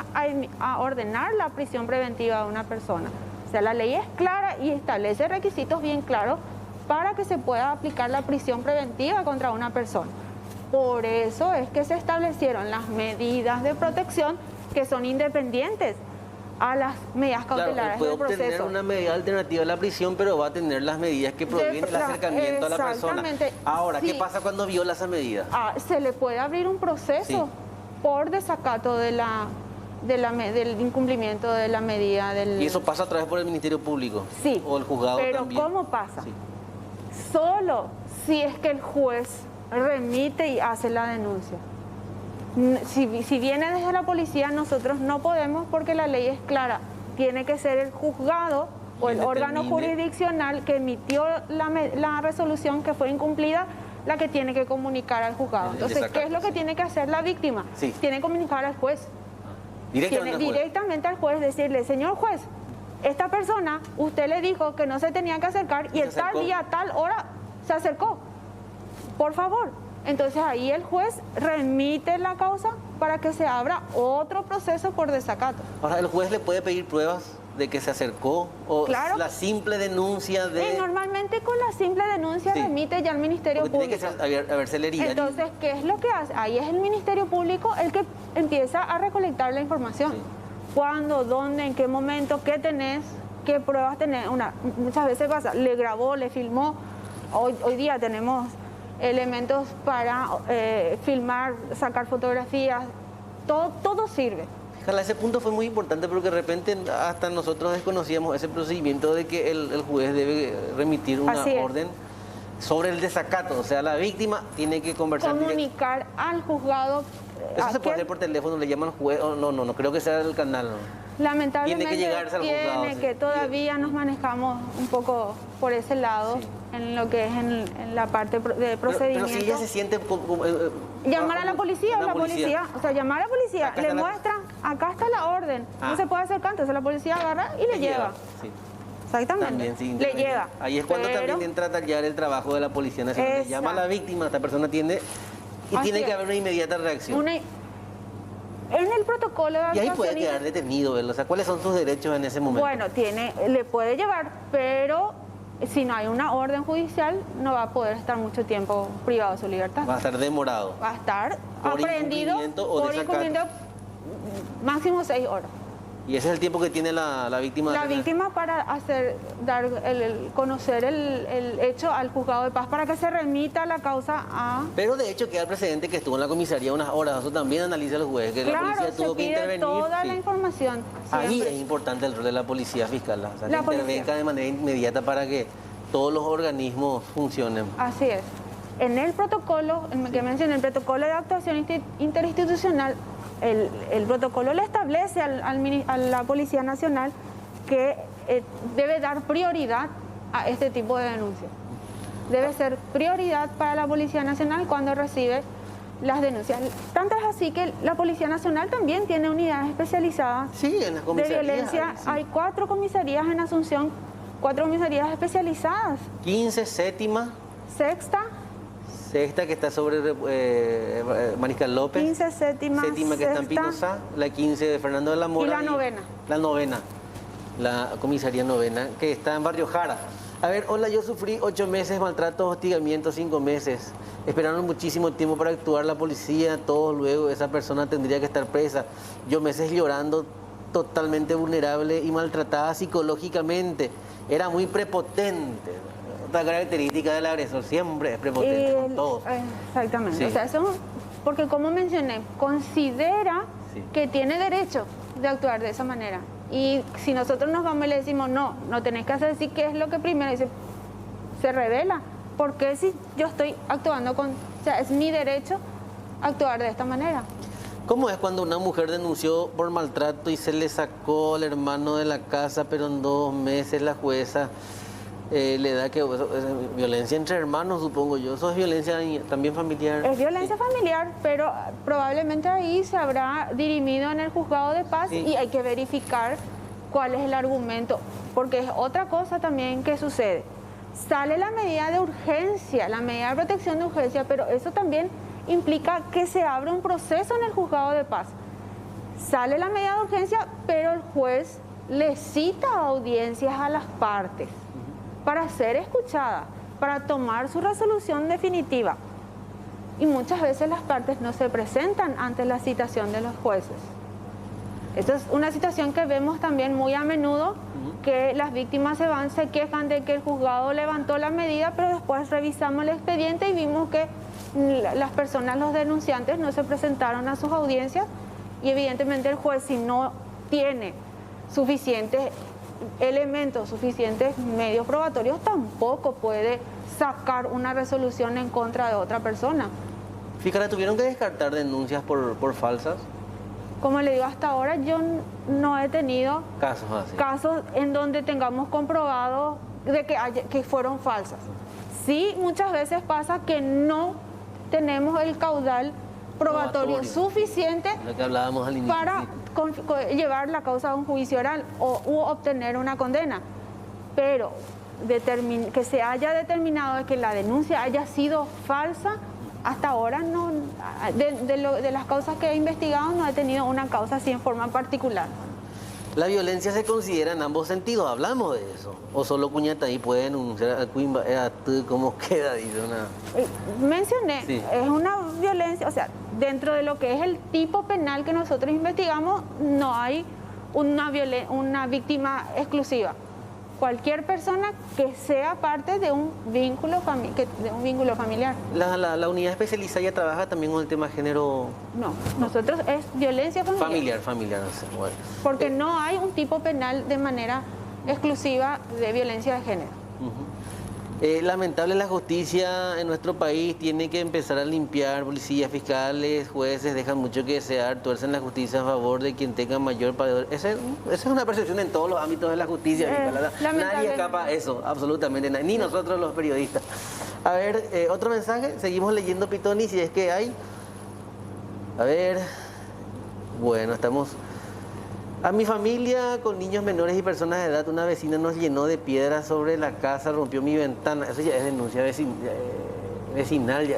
Speaker 2: a ordenar la prisión preventiva de una persona. O sea, la ley es clara y establece requisitos bien claros para que se pueda aplicar la prisión preventiva contra una persona. Por eso es que se establecieron las medidas de protección que son independientes a las medidas cautelares del proceso.
Speaker 1: Puede obtener una medida alternativa a la prisión, pero va a tener las medidas que provienen del acercamiento a la persona. Ahora, ¿qué pasa cuando viola esa medida?
Speaker 2: Se le puede abrir un proceso por desacato del incumplimiento de la medida del...
Speaker 1: ¿Y eso pasa otra vez por el Ministerio Público?
Speaker 2: Sí.
Speaker 1: ¿O el juzgado también?
Speaker 2: Pero ¿cómo pasa? Sí. Solo si es que el juez remite y hace la denuncia. Si viene desde la policía, nosotros no podemos porque la ley es clara. Tiene que ser el juzgado o el órgano jurisdiccional que emitió la resolución que fue incumplida la que tiene que comunicar al juzgado. Entonces, ¿qué es lo que tiene que hacer la víctima?
Speaker 1: Sí.
Speaker 2: Tiene que comunicar al juez. Directamente al juez, decirle, señor juez, esta persona, usted le dijo que no se tenía que acercar y el tal día, tal hora, se acercó. Por favor. Entonces ahí el juez remite la causa para que se abra otro proceso por desacato.
Speaker 1: Ahora, ¿el juez le puede pedir pruebas de que se acercó o
Speaker 2: claro,
Speaker 1: la simple denuncia de...?
Speaker 2: Normalmente con la simple denuncia remite ya al Ministerio Público.
Speaker 1: Tiene que haber celeridad.
Speaker 2: Entonces, ¿qué es lo que hace? Ahí es el Ministerio Público el que empieza a recolectar la información. ¿Cuándo, dónde, en qué momento, qué tenés, qué pruebas tenés? Muchas veces pasa, le grabó, le filmó. Hoy día tenemos elementos para filmar, sacar fotografías, todo sirve.
Speaker 1: Ojalá, ese punto fue muy importante porque de repente hasta nosotros desconocíamos ese procedimiento de que el juez debe remitir una orden sobre el desacato, o sea, la víctima tiene que conversar.
Speaker 2: Comunicar al juzgado.
Speaker 1: Eso se puede hacer por teléfono, le llaman al juez, no creo que sea el canal.
Speaker 2: Lamentablemente
Speaker 1: tiene que llegarse al juzgado.
Speaker 2: Todavía nos manejamos un poco por ese lado, en lo que es en la parte de procedimiento.
Speaker 1: Pero si ella se siente...
Speaker 2: llamar a la policía, o sea, llamar a la policía, le muestra, acá está la orden, no se puede hacer canto, entonces la policía agarra y le lleva. Sí. Exactamente,
Speaker 1: también,
Speaker 2: le lleva.
Speaker 1: Ahí es cuando también entra a tallar el trabajo de la Policía Nacional. Llama a la víctima, esta persona atiende y tiene que haber una inmediata reacción.
Speaker 2: En el protocolo de
Speaker 1: actuación... Y ahí puede quedar detenido, o sea, ¿cuáles son sus derechos en ese momento?
Speaker 2: Bueno, le puede llevar, pero si no hay una orden judicial, no va a poder estar mucho tiempo privado de su libertad.
Speaker 1: Va a estar demorado.
Speaker 2: Va a estar aprehendido por incumplimiento máximo 6 horas.
Speaker 1: ¿Y ese es el tiempo que tiene la víctima?
Speaker 2: La víctima para conocer el hecho al juzgado de paz para que se remita la causa a...
Speaker 1: Pero de hecho queda el precedente que estuvo en la comisaría unas horas, eso también analiza el juez, que la policía tuvo que intervenir.
Speaker 2: Toda la información.
Speaker 1: Ahí es importante el rol de la policía fiscal, o sea, que intervenga de manera inmediata para que todos los organismos funcionen.
Speaker 2: Así es. En el protocolo, que mencioné, el protocolo de actuación interinstitucional, el protocolo le establece a la Policía Nacional que debe dar prioridad a este tipo de denuncias. Debe ser prioridad para la Policía Nacional cuando recibe las denuncias. Tanto es así que la Policía Nacional también tiene unidades especializadas
Speaker 1: en las comisarías,
Speaker 2: de violencia. Hay 4 comisarías en Asunción, 4 comisarías especializadas.
Speaker 1: 15, séptima.
Speaker 2: Sexta
Speaker 1: que está sobre Mariscal López.
Speaker 2: 15 séptima,
Speaker 1: Séptima que está en
Speaker 2: sexta,
Speaker 1: Pinoza, la 15 de Fernando de la Mora.
Speaker 2: y la novena.
Speaker 1: La novena, la comisaría novena, que está en Barrio Jara. A ver, hola, yo sufrí 8 meses, maltratos, hostigamientos, 5 meses. Esperaron muchísimo tiempo para actuar la policía, todo luego, esa persona tendría que estar presa. Yo meses llorando, totalmente vulnerable y maltratada psicológicamente. Era muy prepotente. Otra característica del agresor siempre es prepotente con todos.
Speaker 2: Exactamente.
Speaker 1: Sí.
Speaker 2: O sea, eso, porque como mencioné, considera
Speaker 1: Sí.
Speaker 2: que tiene derecho de actuar de esa manera. Y si nosotros nos vamos y le decimos, no tenés que hacer así, ¿qué es lo que primero dice? Se revela. Porque si yo estoy actuando con... O sea, es mi derecho actuar de esta manera.
Speaker 1: ¿Cómo es cuando una mujer denunció por maltrato y se le sacó al hermano de la casa, pero en 2 meses la jueza le da que es violencia entre hermanos, supongo yo? ¿Eso es violencia también familiar?
Speaker 2: Es violencia
Speaker 1: Sí.
Speaker 2: familiar, pero probablemente ahí se habrá dirimido en el juzgado de paz
Speaker 1: Sí.
Speaker 2: y hay que verificar cuál es el argumento, porque es otra cosa también que sucede. Sale la medida de urgencia, la medida de protección de urgencia, pero eso también implica que se abre un proceso en el juzgado de paz. Sale la medida de urgencia, pero el juez le cita audiencias a las partes para ser escuchada, para tomar su resolución definitiva. Y muchas veces las partes no se presentan ante la citación de los jueces. Esta es una situación que vemos también muy a menudo, que las víctimas se quejan de que el juzgado levantó la medida, pero después revisamos el expediente y vimos que las personas, los denunciantes, no se presentaron a sus audiencias y evidentemente el juez, si no tiene suficientes elementos, suficientes medios probatorios, tampoco puede sacar una resolución en contra de otra persona.
Speaker 1: Fíjate, ¿tuvieron que descartar denuncias por falsas?
Speaker 2: Como le digo, hasta ahora yo no he tenido
Speaker 1: Casos así.
Speaker 2: casos en donde tengamos comprobado de que fueron falsas. Sí, muchas veces pasa que no tenemos el caudal probatorio suficiente
Speaker 1: Lo que hablábamos al inicio.
Speaker 2: para llevar la causa a un juicio oral u obtener una condena. Pero que se haya determinado que la denuncia haya sido falsa, hasta ahora no, de las causas que he investigado no he tenido una causa así en forma particular.
Speaker 1: ¿La violencia se considera en ambos sentidos? ¿Hablamos de eso? ¿O solo Cuñataí puede denunciar a Cuimba? ¿Cómo queda? Dice una...
Speaker 2: Mencioné,
Speaker 1: Sí.
Speaker 2: es una violencia, o sea, dentro de lo que es el tipo penal que nosotros investigamos, no hay una víctima exclusiva. Cualquier persona que sea parte de un vínculo familiar.
Speaker 1: La unidad especializada ya trabaja también con el tema género
Speaker 2: No, nosotros es violencia familiar.
Speaker 1: familiar. No sé, bueno.
Speaker 2: Porque no hay un tipo penal de manera exclusiva de violencia de género.
Speaker 1: Lamentable, la justicia en nuestro país tiene que empezar a limpiar. Policías, fiscales, jueces dejan mucho que desear, tuercen la justicia a favor de quien tenga mayor poder. Esa es una percepción en todos los ámbitos de la justicia. Nadie escapa a eso, absolutamente nadie, ni nosotros los periodistas. A ver, otro mensaje, seguimos leyendo, Pitoni, si es que hay. A ver, bueno, estamos... A mi familia, con niños menores y personas de edad, una vecina nos llenó de piedras sobre la casa, rompió mi ventana. Eso ya es denuncia vecinal, ya.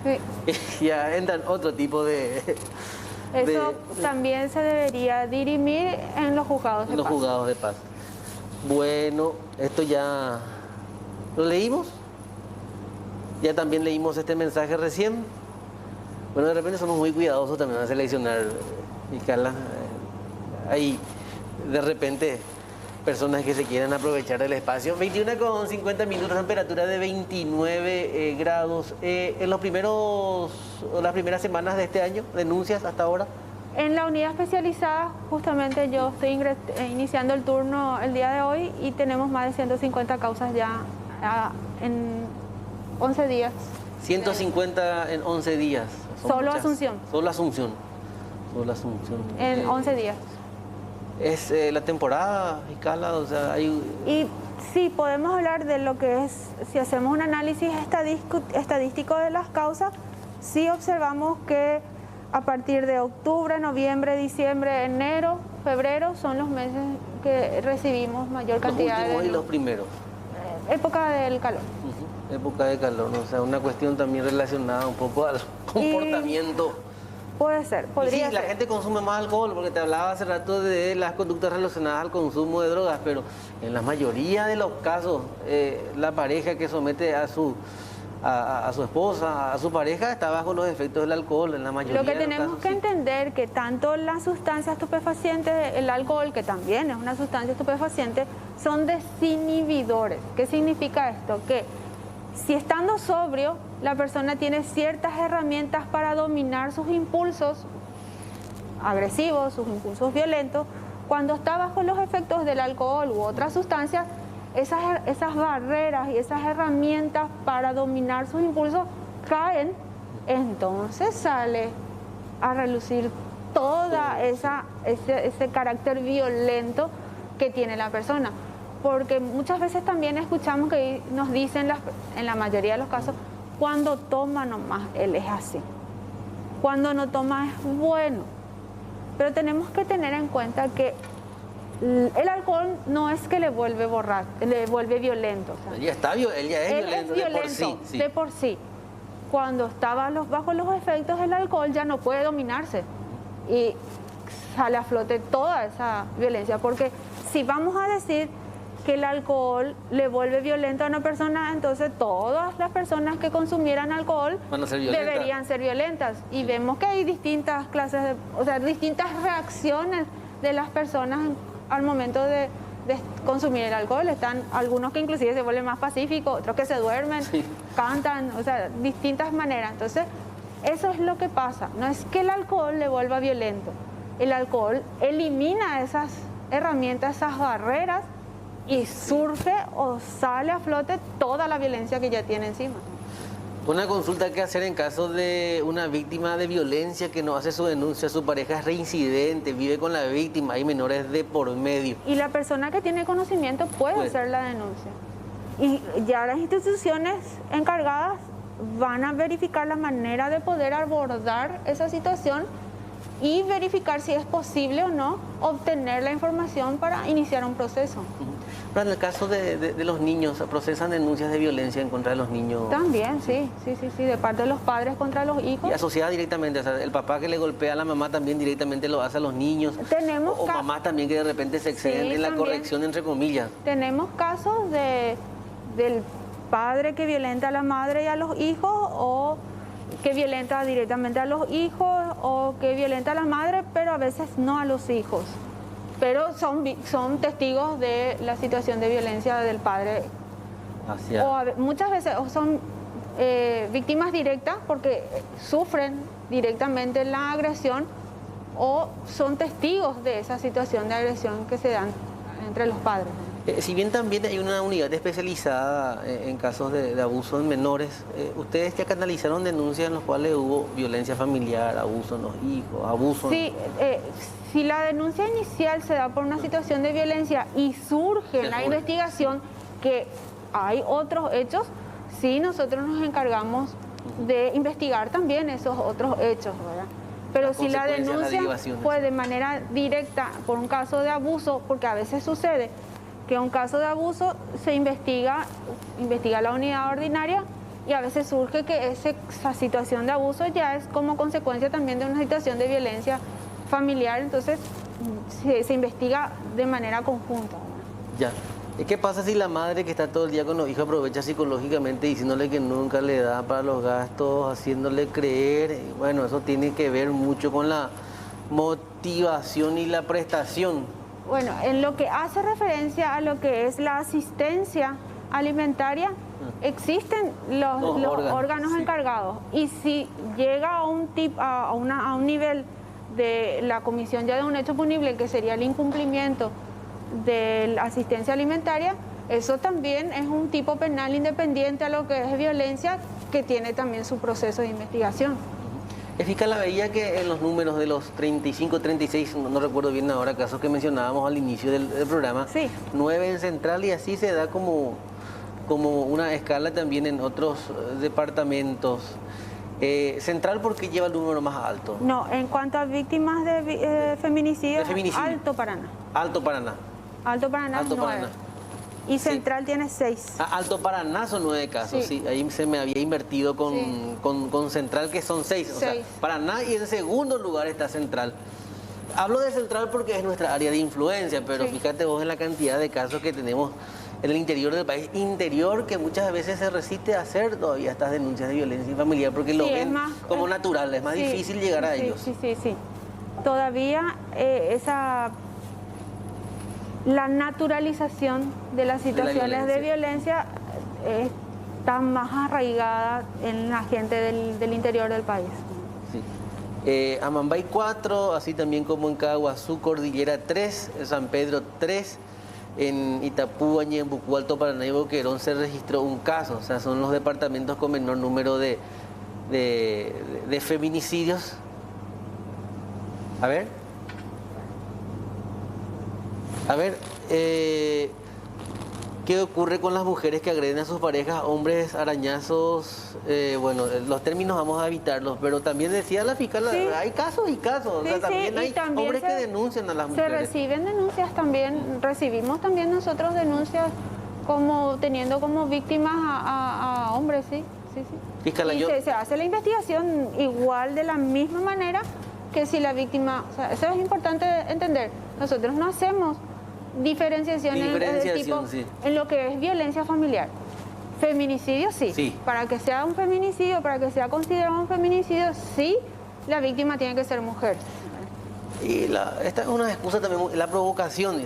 Speaker 2: Sí.
Speaker 1: Ya entran otro tipo de...
Speaker 2: Eso también se debería dirimir en los juzgados de
Speaker 1: los
Speaker 2: paz.
Speaker 1: juzgados de paz. Bueno, esto ya lo leímos. Ya también leímos este mensaje recién. Bueno, de repente somos muy cuidadosos también a seleccionar, y Carla, hay de repente personas que se quieren aprovechar del espacio. 21:50, temperatura de 29 grados. En las primeras semanas de este año, denuncias hasta ahora.
Speaker 2: En la unidad especializada, justamente yo estoy iniciando el turno el día de hoy y tenemos más de 150 causas ya en 11 días.
Speaker 1: 150 en 11 días. Son
Speaker 2: Solo
Speaker 1: muchas.
Speaker 2: Asunción.
Speaker 1: Solo Asunción.
Speaker 2: En 11 días.
Speaker 1: Es la temporada, Iscala, o sea, hay...
Speaker 2: Y sí, podemos hablar de lo que es, si hacemos un análisis estadístico de las causas, sí observamos que a partir de octubre, noviembre, diciembre, enero, febrero son los meses que recibimos mayor cantidad
Speaker 1: los últimos
Speaker 2: de...
Speaker 1: y los primeros.
Speaker 2: Época del calor.
Speaker 1: Época de calor, ¿no? O sea, una cuestión también relacionada un poco al comportamiento.
Speaker 2: Puede ser, podría
Speaker 1: ser. La gente consume más alcohol, porque te hablaba hace rato de las conductas relacionadas al consumo de drogas, pero en la mayoría de los casos, la pareja que somete a su esposa, a su pareja, está bajo los efectos del alcohol, en la mayoría de los casos.
Speaker 2: Lo que tenemos que entender que tanto las sustancias estupefacientes, el alcohol, que también es una sustancia estupefaciente, son desinhibidores. ¿Qué significa esto? Que si estando sobrio, la persona tiene ciertas herramientas para dominar sus impulsos agresivos, sus impulsos violentos, cuando está bajo los efectos del alcohol u otras sustancias, esas barreras y esas herramientas para dominar sus impulsos caen, entonces sale a relucir toda ese carácter violento que tiene la persona. Porque muchas veces también escuchamos que nos dicen, en la mayoría de los casos, cuando toma nomás él es así, cuando no toma es bueno. Pero tenemos que tener en cuenta que el alcohol no es que le vuelve le vuelve violento. O sea,
Speaker 1: él ya es violento
Speaker 2: de por sí. Cuando está bajo los efectos del alcohol ya no puede dominarse y sale a flote toda esa violencia. Porque si vamos a decir que el alcohol le vuelve violento a una persona, entonces todas las personas que consumieran alcohol deberían ser violentas. Y vemos que hay distintas clases, distintas reacciones de las personas al momento de consumir el alcohol. Están algunos que inclusive se vuelven más pacíficos, otros que se duermen, cantan, distintas maneras. Entonces, eso es lo que pasa. No es que el alcohol le vuelva violento. El alcohol elimina esas herramientas, esas barreras, y surge o sale a flote toda la violencia que ya tiene encima.
Speaker 1: Una consulta que hacer en caso de una víctima de violencia que no hace su denuncia, su pareja es reincidente, vive con la víctima, hay menores de por medio.
Speaker 2: Y la persona que tiene conocimiento puede hacer la denuncia. Y ya las instituciones encargadas van a verificar la manera de poder abordar esa situación y verificar si es posible o no obtener la información para iniciar un proceso.
Speaker 1: Pero en el caso de los niños, ¿procesan denuncias de violencia en contra de los niños?
Speaker 2: También, sí, de parte de los padres contra los hijos.
Speaker 1: Y asociada directamente, el papá que le golpea a la mamá también directamente lo hace a los niños.
Speaker 2: Tenemos
Speaker 1: mamás también que de repente se exceden en la corrección, entre comillas.
Speaker 2: Tenemos casos del padre que violenta a la madre y a los hijos, o que violenta directamente a los hijos, o que violenta a la madre, pero a veces no a los hijos. Pero son testigos de la situación de violencia del padre. Muchas veces son víctimas directas porque sufren directamente la agresión, o son testigos de esa situación de agresión que se dan entre los padres.
Speaker 1: Si bien también hay una unidad especializada en casos de abuso en menores, ¿ustedes ya canalizaron denuncias en las cuales hubo violencia familiar, abuso en los hijos, abuso?
Speaker 2: Sí, si la denuncia inicial se da por una situación de violencia y surge en la investigación que hay otros hechos, sí, nosotros nos encargamos de investigar también esos otros hechos, ¿verdad? Pero si la denuncia fue de manera directa por un caso de abuso, porque a veces sucede que un caso de abuso se investiga la unidad ordinaria, y a veces surge que esa situación de abuso ya es como consecuencia también de una situación de violencia familiar, entonces se investiga de manera conjunta.
Speaker 1: Ya. ¿Qué pasa si la madre que está todo el día con los hijos aprovecha psicológicamente diciéndole que nunca le da para los gastos, haciéndole creer? Bueno, eso tiene que ver mucho con la motivación y la prestación.
Speaker 2: Bueno, en lo que hace referencia a lo que es la asistencia alimentaria, existen los órganos encargados, y si llega a un nivel de la comisión ya de un hecho punible, que sería el incumplimiento de la asistencia alimentaria, eso también es un tipo penal independiente a lo que es violencia, que tiene también su proceso de investigación.
Speaker 1: Fiscal, la veía que en los números de los 35, 36, no recuerdo bien ahora, casos que mencionábamos al inicio del programa, 9 en Central, y así se da como una escala también en otros departamentos. Central, porque lleva el número más alto.
Speaker 2: No, en cuanto a víctimas de feminicidio, Alto Paraná.
Speaker 1: Alto Paraná.
Speaker 2: Alto Paraná,
Speaker 1: Alto
Speaker 2: 9.
Speaker 1: Paraná.
Speaker 2: Y Central tiene 6.
Speaker 1: Alto Paraná son 9 casos, sí. Ahí se me había invertido con Central, que son 6. O sea, Paraná, y en segundo lugar está Central. Hablo de Central porque es nuestra área de influencia, pero fíjate vos en la cantidad de casos que tenemos en el interior del país, interior que muchas veces se resiste a hacer todavía estas denuncias de violencia familiar porque lo ven como natural, es más difícil llegar a ellos.
Speaker 2: Sí. Todavía la naturalización de las situaciones de violencia está más arraigada en la gente del interior del país.
Speaker 1: Sí. Amambay 4, así también como en Caguazú, Cordillera 3, San Pedro 3, en Itapúa, Ñembucú, Alto Paraná y Boquerón se registró un caso. O sea, son los departamentos con menor número de feminicidios. A ver, ¿qué ocurre con las mujeres que agreden a sus parejas? Hombres, arañazos, bueno, los términos vamos a evitarlos, pero también decía la fiscal, hay casos y casos, o sea, también hay hombres que denuncian a las mujeres.
Speaker 2: Se reciben denuncias también, recibimos también nosotros denuncias teniendo como víctimas a hombres, sí.
Speaker 1: Fiscal,
Speaker 2: y se hace la investigación igual de la misma manera que si la víctima, o sea, eso es importante entender, nosotros no hacemos diferenciación de tipo en lo que es violencia familiar. Feminicidio sí. Para que sea un feminicidio, para que sea considerado un feminicidio, sí, la víctima tiene que ser mujer.
Speaker 1: Y esta es una excusa también, la provocación.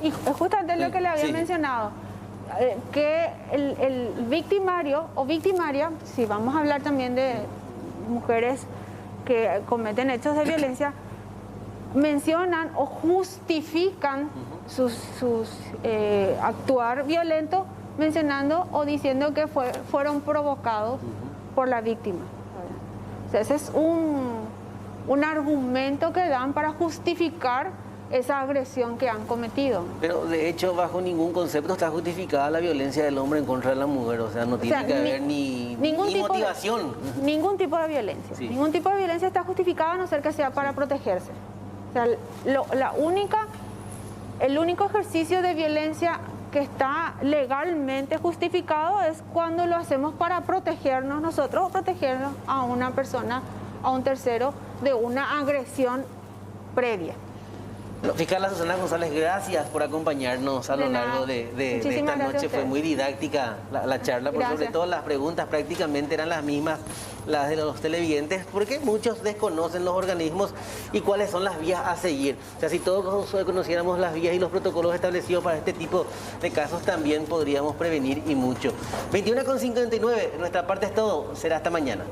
Speaker 2: Y justamente lo que le había mencionado, que el victimario o victimaria, si vamos a hablar también de mujeres que cometen hechos de violencia, mencionan o justifican sus actuar violento mencionando o diciendo que fueron provocados por la víctima. O sea, ese es un argumento que dan para justificar esa agresión que han cometido.
Speaker 1: Pero de hecho bajo ningún concepto está justificada la violencia del hombre en contra de la mujer, o sea, no tiene que haber ni motivación.
Speaker 2: Ningún tipo de violencia. Ningún tipo de violencia está justificada a no ser que sea para protegerse. O sea, el único ejercicio de violencia que está legalmente justificado es cuando lo hacemos para protegernos nosotros o protegernos a una persona, a un tercero, de una agresión previa.
Speaker 1: Fiscal Susana González, gracias por acompañarnos a lo largo de esta noche. Fue muy didáctica la charla, porque sobre todo las preguntas prácticamente eran las mismas, las de los televidentes, porque muchos desconocen los organismos y cuáles son las vías a seguir. O sea, si todos conociéramos las vías y los protocolos establecidos para este tipo de casos, también podríamos prevenir y mucho. 21:59, nuestra parte es todo. Será hasta mañana.